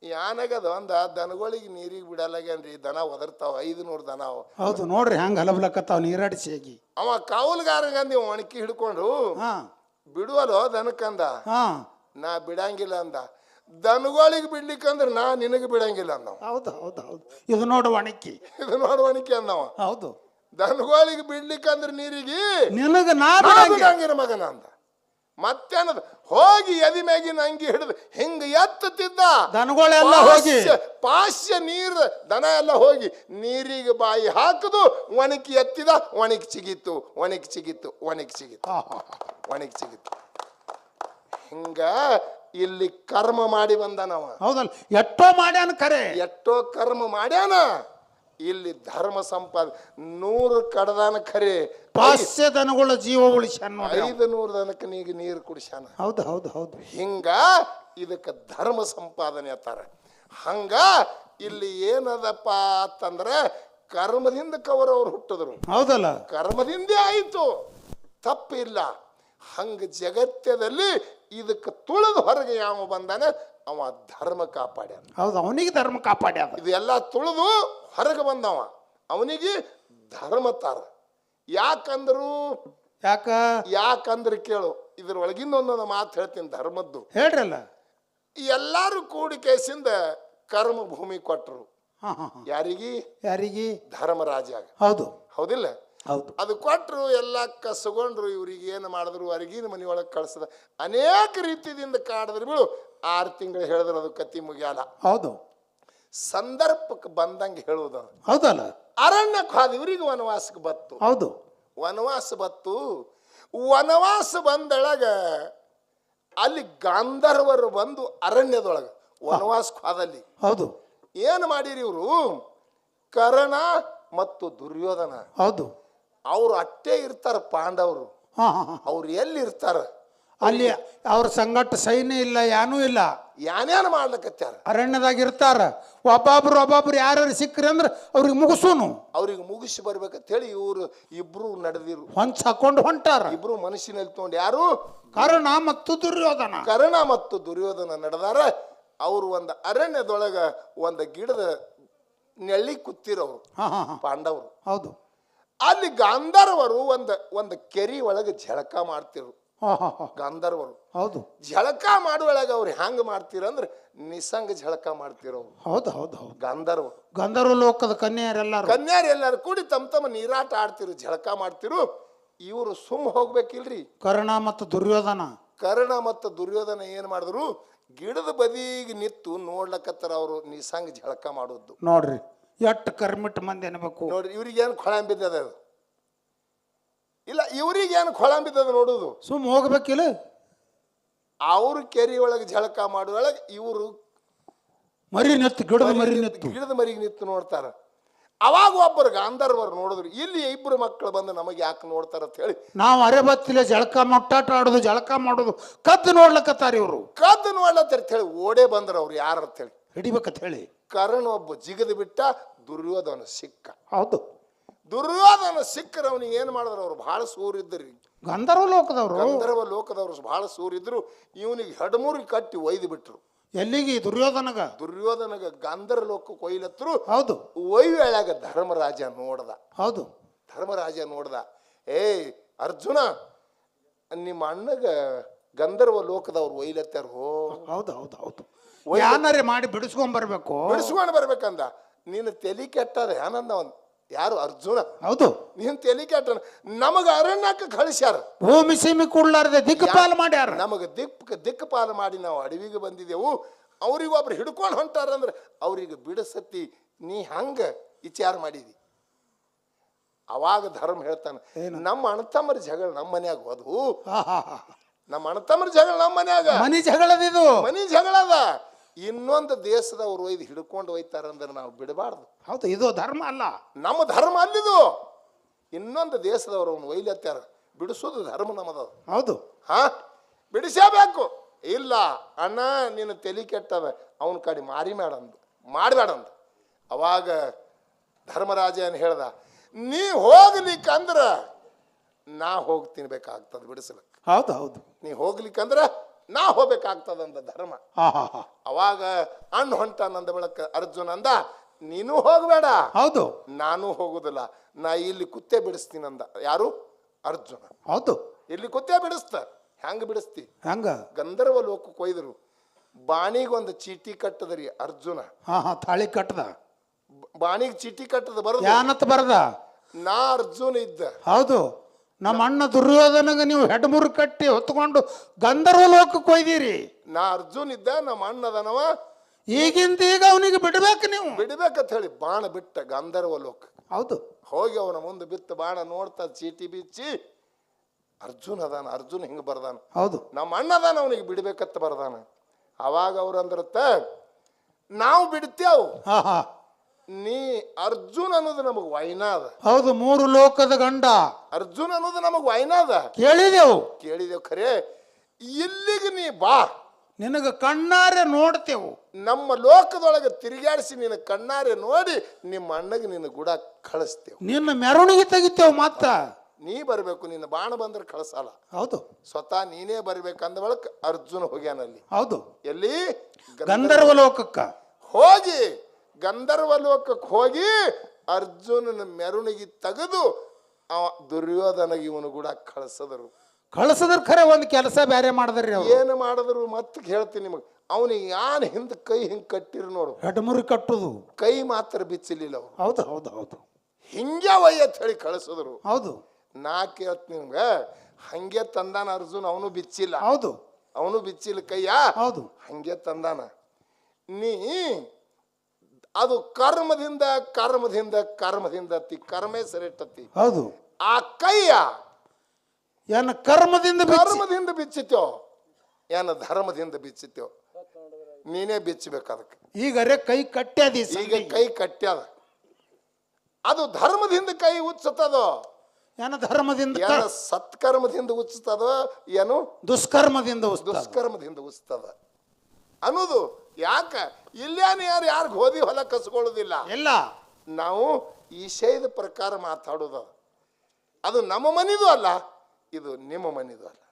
ಯಾನಾಗದ ಒಂದ ದನಗಳಿಗೆ ನೀರಿಗೆ ಬಿಡಲ್ಲಾಗೇನ್ರಿ, ದನ ಒದರ್ತಾವ. 500 ದನ. ಹೌದು. ನೋಡ್ರಿ ಹಂಗ ಹಲಬ್ಲಕತ್ತಾವ ನೀರಾಡಿಸಿ. ಅವ ಕಾವಲ್ಗಾರಂಗಂದ ಇವ ಒಣಕಿ ಹಿಡ್ಕೊಂಡು ಬಿಡುವಲ್ಲೋ ದನಕ್ಕಂದ. ನಾ ಬಿಡಂಗಿಲ್ಲ ಅಂದ. ದನಗಳಿಗೆ ಬಿಡ್ಲಿಕ್ಕಂದ್ರ ನಾ ನಿನಗೆ ಬಿಡಂಗಿಲ್ಲ ಅಂದವ. ಹೌದು. ಇದು ನೋಡು ಒಣಕಿ ಅಂದವ. ಹೌದು. ದನಗಳಿಗೆ ಬಿಡ್ಲಿಕ್ಕಂದ್ರ ನೀರಿಗೆ ನಿನಗ ನಾ ಬಿಡಂಗಿಲ್ಲ ಮಗನ ಅಂದ. ಮತ್ತೇನದ ಹೋಗಿ ಎದಿ ಮ್ಯಾಗಿನ ಅಂಗಿ ಹಿಡಿದು ಹಿಂಗ ಎತ್ತುತ್ತಿದ್ದ. ದನಗಳೆಲ್ಲ ಹೋಗಿ ಪಾಶ್ಯ ನೀರು ದನ ಎಲ್ಲ ಹೋಗಿ ನೀರಿಗೆ ಬಾಯಿ ಹಾಕುದು. ಒಣಕಿ ಎತ್ತಿದ, ಒಣಕಿ ಚಿಗಿತ್ತು. ಹಿಂಗ ಇಲ್ಲಿ ಕರ್ಮ ಮಾಡಿ ಬಂದಾನವ. ಹೌದಲ್ಲ, ಎಷ್ಟೋ ಮಾಡ್ಯಾನ ಖರೆ. ಎಷ್ಟೋ ಕರ್ಮ ಮಾಡ್ಯಾನ, ಇಲ್ಲಿ ಧರ್ಮ ಸಂಪಾದ 100 ಕಡದಾನ ಖರೆ, ಪಾಸ್ಯ ದನಗಳ ಜೀವ ಉಳಿಸ್ಯಾನ ನೋಡಿ. 500 ದನಕ್ಕೆ ನೀರು ಕುಡಿಸ್ಯಾನ. ಹೌದು ಹೌದು ಹೌದು. ಹಿಂಗ ಇದಕ್ಕೆ ಧರ್ಮ ಸಂಪಾದನೆ ಅಂತಾರ. ಹಂಗ ಇಲ್ಲಿ ಏನದಪ್ಪ ಅಂತಂದ್ರೆ ಕರ್ಮದಿಂದ ಕವರವ್ರು ಹುಟ್ಟಿದ್ರು. ಹೌದಲ್ಲ, ಕರ್ಮದಿಂದೇ ಆಯಿತು, ತಪ್ಪಿಲ್ಲ. ಹಂಗ ಜಗತ್ತದಲ್ಲಿ ಇದಕ್ಕೆ ತುಳಿದು ಹೊರಗೆ ಯಾವ ಬಂದಾನೆ ಅವ ಧರ್ಮ ಕಾಪಾಡ್ಯಾನ. ಹೌದು, ಅವನಿಗೆ ಧರ್ಮ ಕಾಪಾಡ್ಯಾದ. ಇದೆಲ್ಲ ತುಳಿದು ಹೊರಗೆ ಬಂದವ, ಅವನಿಗೆ ಧರ್ಮ ತಾರ. ಯಾಕಂದ್ರು ಯಾಕಂದ್ರೆ ಕೇಳು, ಇದ್ರೊಳಗಿಂದ ಒಂದೊಂದು ಮಾತು ಹೇಳ್ತೀನಿ ಧರ್ಮದ್ದು. ಹೇಳ್ರಲ್ಲ. ಎಲ್ಲಾರು ಕೂಡಿ ಕೇಸಿಂದ ಕರ್ಮ ಭೂಮಿ ಕೊಟ್ಟರು. ಯಾರಿಗಿ? ಧರ್ಮರಾಜಾಗ. ಹೌದು ಹೌದಿಲ್ಲ? ಹೌದು. ಅದು ಕೊಟ್ಟರು, ಎಲ್ಲ ಕಸಗೊಂಡ್ರು. ಇವ್ರಿಗೆ ಏನು ಮಾಡಿದ್ರು, ಅರಿಗಿನ ಮನೆಯೊಳಗೆ ಕಳ್ಸದ ಅನೇಕ ರೀತಿಯಿಂದ ಕಾಡಿದ್ರು. ಬಿಡು, 6 ತಿಂಗಳು ಹೇಳಿದ್ರು, ಅದು ಕತ್ತಿ ಮುಗಿಯಲ್ಲ. ಹೌದು, ಸಂದರ್ಭಕ್ಕೆ ಬಂದಂಗೆ ಹೇಳುವುದು. ಹೌದಲ್ಲ, ಅರಣ್ಯಕ್ಕೆ ಹೋದ, ಇವ್ರಿಗೆ ವನವಾಸಕ್ಕೆ ಬತ್ತು. ಹೌದು, ವನವಾಸ ಬತ್ತು. ವನವಾಸ ಬಂದೊಳಗ ಅಲ್ಲಿ ಗಾಂಧರ್ವರು ಬಂದು ಅರಣ್ಯದೊಳಗೆ ವನವಾಸಕ್ಕೆ ಹೋದಲ್ಲಿ ಹೌದು, ಏನು ಮಾಡಿರಿ ಇವರು? ಕರ್ಣ ಮತ್ತು ದುರ್ಯೋಧನ ಹೌದು, ಅವ್ರು ಅಟ್ಟೆ ಇರ್ತಾರ. ಪಾಂಡವರು ಅವ್ರು ಎಲ್ಲಿ ಇರ್ತಾರ? ಅಲ್ಲಿ ಅವ್ರ ಸಂಗಟ ಸೈನ್ಯ ಇಲ್ಲ, ಏನೂ ಇಲ್ಲ. ಯಾನೇನು ಮಾಡ್ಲಕತ್ಯಾರ? ಅರಣ್ಯದಾಗ ಇರ್ತಾರ. ಒಬ್ಬೊಬ್ರು ಯಾರು ಸಿಕ್ಕ್ರಿ ಅಂದ್ರೆ ಅವ್ರಿಗೆ ಮುಗಿಸೋನು. ಅವ್ರಿಗೆ ಮುಗಿಸಿ ಬರ್ಬೇಕಂತ ಹೇಳಿ ಇವ್ರು ಇಬ್ರು ನಡೆದಿರು. ಹೊಂಚ್ ಹಾಕೊಂಡು ಹೊಂಟಾರ. ಇಬ್ರು ಮನಸ್ಸಿನಲ್ಲಿ ತಗೊಂಡು ಯಾರು? ಕರ್ಣ ಮತ್ತು ದುರ್ಯೋಧನ. ಕರ್ಣ ಮತ್ತು ದುರ್ಯೋಧನ ನಡೆದಾರ. ಅವರು ಒಂದು ಅರಣ್ಯದೊಳಗ ಒಂದು ಗಿಡದ ನೆಳ್ಳಿ ಕೂತಿರೋರು ಪಾಂಡವರು. ಹೌದು, ಅಲ್ಲಿ ಗಾಂಧರ್ವರು ಒಂದು ಕೆರಿ ಒಳಗೆ ಜಳಕ ಮಾಡ್ತಿರು. ಗಾಂಧರ್ವರು ಹೌದು, ಜಳಕ ಮಾಡುವೊಳಗೆ ಅವ್ರು ಹೆಂಗ್ ಮಾಡ್ತೀರಂದ್ರೆ ನಿಸಂಗ ಜಳಕ ಮಾಡ್ತಿರೋರು. ಹೌದು ಹೌದು ಹೌದು. ಗಂಧರ್ವ ಲೋಕದ ಕನ್ಯಾರೆಲ್ಲರೂ ಎಲ್ಲಾರು ಕೂಡಿ ತಮ್ಮ ನೀರಾಟ ಆಡ್ತಿರು, ಜಳಕ ಮಾಡ್ತಿರು. ಇವರು ಹೋಗ್ಬೇಕಿಲ್ರಿ. ಕರ್ಣ ಮತ್ತು ದುರ್ಯೋಧನ ಏನ್ ಮಾಡಿದ್ರು? ಗಿಡದ ಬದಿಗೆ ನಿಂತು ನೋಡ್ಲಕತ್ತಾರ ಅವ್ರು ನಿಸಂಗ ಜಳಕ ಮಾಡೋದು. ನೋಡ್ರಿ ಎಷ್ಟು ಕರ್ಮಿಟ್ ಮಂದಿ ಅನ್ಬೇಕು. ನೋಡ್ರಿ, ಇವ್ರಿಗೇನು ಕೊಳಂಬಿದ್ದದ? ಅದು ಇಲ್ಲ, ಇವ್ರಿಗೇನು ಕೊಳಂಬಿದ್ದದ ನೋಡುದು. ಹೋಗ್ಬೇಕಿಲ್ಲ. ಅವ್ರು ಕೆರಿ ಒಳಗೆ ಜಳಕ ಮಾಡುವೊಳಗೆ ಇವರು ಗಿಡದ ಮರಿಗೆ ನಿಂತು ನೋಡ್ತಾರ. ಅವಾಗ ಒಬ್ಬರು ಗಾಂಧರ್ವರು ನೋಡಿದ್ರು, ಇಲ್ಲಿ 2 ಮಕ್ಕಳು ಬಂದು ನಮಗೆ ಯಾಕೆ ನೋಡ್ತಾರ ಅಂತ ಹೇಳಿ, ನಾವು ಅರೆಬತ್ತಿಲೆ ಜಳಕ ಮೊಟ್ಟಾಟ ಆಡೋದು, ಜಳಕ ಮಾಡೋದು ಕದ್ದು ನೋಡ್ಲಕತ್ತಾರ. ಇವರು ಕದ್ದು ನೋಡ್ಲತ್ತಾರ ಅಂತ ಹೇಳಿ ಓಡೇ ಬಂದ್ರ. ಅವ್ರು ಯಾರು ಅಂತ ಹೇಳಿ ಹಿಡಿಬೇಕಂತ ಹೇಳಿ ಕರ್ಣ ಒಬ್ಬ ಜಿಗದು ಬಿಟ್ಟ, ದುರ್ಯೋಧನ ಸಿಕ್ಕ. ಹೌದು, ದುರ್ಯೋಧನ ಸಿಕ್ಕರ ಅವನಿಗೆ ಏನ್ ಮಾಡಿದ್ರು? ಅವ್ರು ಬಹಳ ಸೂರಿದ್ರಿ. ಗಂಧರ್ವ ಲೋಕದವ್ರು ಬಹಳ ಸೂರಿದ್ರು. ಇವನಿಗೆ ಹೆಡಮೂರಿಗೆ ಕಟ್ಟಿ ಒಯ್ದು ಬಿಟ್ರು. ಎಲ್ಲಿಗೆ? ದುರ್ಯೋಧನಗ ಗಂಧರ್ವ ಲೋಕಕ್ಕೆ ಒಯ್ಲತ್ರು. ಹೌದು, ಒಯ್ಯಾಗ ಧರ್ಮರಾಜ ನೋಡ್ದ. ಹೌದು, ಧರ್ಮರಾಜ ನೋಡ್ದ, ಅರ್ಜುನ, ನಿಮ್ಮ ಅಣ್ಣಗ ಗಂಧರ್ವ ಲೋಕದವ್ರು ಒಯ್ಲತ್ತಾರೋ. ಹೌದು ಹೌದು ಹೌದು. ಯಾನಾರೆ ಮಾಡಿ ಬಿಡಿಸ್ಕೊಂಡ್ ಬರ್ಬೇಕಂದ. ನೀನು ತೆಲಿ ಕೆಟ್ಟದ ಏನಂದ ಅವನ್. ಯಾರು? ಅರ್ಜುನ. ಹೌದು, ನೀನ್ ತೆಲಿ ಕೆಟ್ಟ. ನಮಗ ಅರಣ್ಯಕ್ಕೆ ಕಳಿಸ್ಯಾರ, ಭೂಮಿ ಸೀಮಿ ಕೂಡ್ಲಾರ್ದೆ ದಿಕ್ಕಪಾಲ ಮಾಡ್ಯಾರ. ನಮಗ ದಿಕ್ಕಪಾಲ ಮಾಡಿ ನಾವು ಅಡವಿಗೆ ಬಂದಿದ್ದೆವು. ಅವ್ರಿಗೊಬ್ರು ಹಿಡ್ಕೊಂಡು ಹೊಂಟಾರಂದ್ರೆ ಅವ್ರಿಗೆ ಬಿಡಸತ್ತಿ ನೀ ಹಂಗ ವಿಚಾರ ಮಾಡಿದಿ. ಅವಾಗ ಧರ್ಮ ಹೇಳ್ತಾನೆ, ನಮ್ಮ ಅಣ್ಣತಮ್ಮರ ಜಗಳ ನಮ್ಮ ಮನ್ಯಾಗ ಹೋದ್ವು. ನಮ್ಮ ಅಣ್ಣತಮ್ಮರ ಜಗಳ ನಮ್ಮ ಮನ್ಯಾಗ ಮನಿ ಜಗಳದಿದು. ಮನಿ ಜಗಳದ. ಇನ್ನೊಂದು ದೇಶದವ್ರು ಒಯ್ದು ಹಿಡ್ಕೊಂಡು ಒಯ್ತಾರಂದ್ರೆ ನಾವು ಬಿಡಬಾರ್ದು. ಹೌದು, ಇದು ಧರ್ಮ ಅಲ್ಲ, ನಮ್ಮ ಧರ್ಮ ಅಲ್ಲಿದು. ಇನ್ನೊಂದು ದೇಶದವ್ರು ಅವ್ನು ಒಯ್ಲತ್ತಾರ, ಬಿಡಿಸೋದು ಧರ್ಮ ನಮ್ಮದು. ಹೌದು, ಬಿಡಿಸಬೇಕು. ಇಲ್ಲ ಅಣ್ಣ, ನೀನು ತಲೆ ಕೆಟ್ಟವ, ಅವನ ಕಡೆ ಮಾಡಬೇಡಂದ. ಅವಾಗ ಧರ್ಮರಾಜ ಏನು ಹೇಳ್ದ? ನೀ ಹೋಗ್ಲಿಕ್ಕಂದ್ರ ನಾ ಹೋಗಿ ಬೇಕಾಗ್ತದ ಬಿಡಿಸ್ಲಕ್. ಹೌದು ಹೌದು, ನೀ ಹೋಗ್ಲಿಕ್ಕಂದ್ರ ನಾ ಹೋಗ್ಬೇಕಾಗ್ತದಂದ ಧರ್ಮ. ಅವಾಗ ಅಣ್ಣ ಹೊಂಟಾನಂದ ಬಳಕ ಅರ್ಜುನ ಅಂದ, ನೀನು ಹೋಗ್ಬೇಡ. ಹೌದು, ನಾನು ಹೋಗುದಿಲ್ಲ, ನಾ ಇಲ್ಲಿ ಕುತ್ತೆ ಬಿಡಿಸ್ತೀನಂದ. ಯಾರು? ಅರ್ಜುನ. ಹೌದು, ಇಲ್ಲಿ ಕುತ್ತೆ ಬಿಡಿಸ್ತ. ಹೆಂಗ ಬಿಡಿಸ್ತಿ? ಹೆಂಗ? ಗಂಧರ್ವ ಲೋಕಕ್ಕೆ ಕೊಯ್ದರು. ಬಾಣಿಗೊಂದು ಚೀಟಿ ಕಟ್ಟದ್ರಿ ಅರ್ಜುನ. ತಾಳಿ ಕಟ್ಟದ. ಬಾಣಿಗೆ ಚೀಟಿ ಕಟ್ಟದ ಬರದ. ನಾ ಅರ್ಜುನ ಇದ್ದ. ಹೌದು, ನಮ್ಮ ಅಣ್ಣ ದುರ್ಯೋಧನಗ ನೀವು ಹೆಡ್ಮುರು ಕಟ್ಟಿ ಹೊತ್ಕೊಂಡು ಗಂಧರ್ವ ಲೋಕಕ್ಕೆ ಒಯ್ದಿರಿ. ನಾ ಅರ್ಜುನ್ ಇದ್ದ, ನಮ್ಮ ಅಣ್ಣದನವ. ಈಗಿಂದ ಈಗ ಅವನಿಗೆ ಬಿಡ್ಬೇಕು, ನೀವು ಬಿಡ್ಬೇಕಂತ ಹೇಳಿ ಬಾಣ ಬಿಟ್ಟ ಗಂಧರ್ವ ಲೋಕ. ಹೌದು, ಹೋಗಿ ಅವನ ಮುಂದೆ ಬಿತ್ತ ಬಾಣ ನೋಡ್ತಾ ಚೀಟಿ ಬಿಚ್ಚಿ, ಅರ್ಜುನ್ ಅದಾನ, ಅರ್ಜುನ್ ಹಿಂಗ ಬರ್ದಾನ. ಹೌದು, ನಮ್ಮ ಅಣ್ಣ ಅದಾನ, ಅವನಿಗೆ ಬಿಡ್ಬೇಕತ್ತ ಬರ್ದಾನ. ಅವಾಗ ಅವ್ರಂದ್ರತ್ತ ನಾವು ಬಿಡ್ತೇವ್, ಹಾ ಹಾ ನೀ ಅರ್ಜುನ್ ಅನ್ನೋದು ನಮಗ್ ವೈನಾದ, ಹೌದು 3 ಲೋಕದ ಗಂಡ ಅರ್ಜುನ್ ಅನ್ನೋದು ನಮಗ್ ವೈನಾದ ಕೇಳಿದೆವು. ಕೇಳಿದೆವು. ಖರೆ ಇಲ್ಲಿಗೆ ನೀ ಬಾ, ನಿನಗ ಕಣ್ಣಾರೆ ನೋಡ್ತೇವು. ನಮ್ಮ ಲೋಕದೊಳಗೆ ತಿರುಗಾಡಿಸಿ ನಿನ್ನ ಕಣ್ಣಾರೆ ನೋಡಿ ನಿಮ್ಮ ಅಣ್ಣಗೆ ನಿನ್ನ ಗುಡ ಕಳಿಸ್ತೇವೆ. ನಿನ್ನ ಮೆರವಣಿಗೆ ತೆಗಿತೇವು. ಮತ್ತ ನೀ ಬರ್ಬೇಕು, ನಿನ್ನ ಬಾಣ ಬಂದ್ರೆ ಕಳಿಸಲ್ಲ, ಹೌದು ಸ್ವತಃ ನೀನೇ ಬರ್ಬೇಕಂದ ಬಳಕ ಅರ್ಜುನ ಹೋಗ್ಯಾನಲ್ಲಿ. ಹೌದು ಎಲ್ಲಿ? ಗಂಧರ್ವ ಲೋಕಕ್ಕ ಹೋಗಿ ಗಂಧರ್ವ ಲೋಕಕ್ಕೆ ಹೋಗಿ ಅರ್ಜುನನ ಮೆರವಣಿಗೆ ತೆಗೆದು ಅವ ದುರ್ಯೋಧನಗೆ ಇವನು ಕೂಡ ಕಳಿಸಿದರು. ಕಳ್ಸದ್ರ ಖರೆ ಒಂದು ಕೆಲಸ ಬೇರೆ ಮಾಡಿದ್ರಿ ಅವ್ರು. ಏನು ಮಾಡಿದ್ರು ಮತ್ತೆ ಹೇಳ್ತೀನಿ ನಿಮಗೆ. ಅವನಿಗೆ ಯಾನ್ ಹಿಂದ್ ಕೈ ಹಿಂಗ್ ಕಟ್ಟಿರು ನೋಡು, ಹೆಡ್ಮುರಿ ಕಟ್ಟುದು, ಕೈ ಮಾತ್ರ ಬಿಚ್ಚಲಿಲ್ಲ ಅವ್ರು. ಹೌದು ಹೌದು ಹೌದು ಹಿಂಗೆ ವಯ್ಯತ್ ಹೇಳಿ ಕಳಿಸಿದ್ರು. ಹೌದು ನಾ ಕೇಳ್ತೀನಿ ನಿಮ್ಗೆ, ಹಂಗೆ ತಂದಾನ ಅರ್ಜುನ್, ಅವನು ಬಿಚ್ಚಿಲ್ಲ, ಹೌದು ಅವನು ಬಿಚ್ಚಿಲ್ಲ ಕೈಯ, ಹೌದು ಹಂಗೆ ತಂದಾನ. ನೀ ಅದು ಕರ್ಮದಿಂದ ಕರ್ಮದಿಂದ ಕರ್ಮದಿಂದ ಕರ್ಮೇ ಸರಿಟ್ಟತಿ. ಹೌದು ಆ ಕೈಯ ಏನ ಕರ್ಮದಿಂದ ಕರ್ಮದಿಂದ ಬಿಚ್ಚಿತ್ಯೋ ಏನ ಧರ್ಮದಿಂದ ಬಿಚ್ಚಿತ್ಯೋ, ನೀನೇ ಬಿಚ್ಚಬೇಕು ಅದಕ್ಕೆ. ಈಗರೆ ಕೈ ಕಟ್ಟ್ಯಾದಿ, ಈಗ ಕೈ ಕಟ್ಟ್ಯಾದ, ಅದು ಧರ್ಮದಿಂದ ಕೈ ಉಚ್ಚತದೋ, ಏನ ಧರ್ಮದಿಂದ ಏನ ಸತ್ಕರ್ಮದಿಂದ ಉಚ್ಚತದೋ, ಏನು ದುಷ್ಕರ್ಮದಿಂದ ದುಷ್ಕರ್ಮದಿಂದ ಉಚ್ಚತದ ಅನ್ನೋದು. ಯಾಕ ಇಲ್ಲೇನು ಯಾರು ಗೋಧಿ ಹೊಲ ಕಸ್ಕೊಳ್ಳೋದಿಲ್ಲ ಇಲ್ಲ. ನಾವು ಈಶಯದ ಪ್ರಕಾರ ಮಾತಾಡೋದು. ಅದು ನಮ್ಮ ಮನಿದು ಅಲ್ಲ, ಇದು ನಿಮ್ಮ ಮನಿದು ಅಲ್ಲ.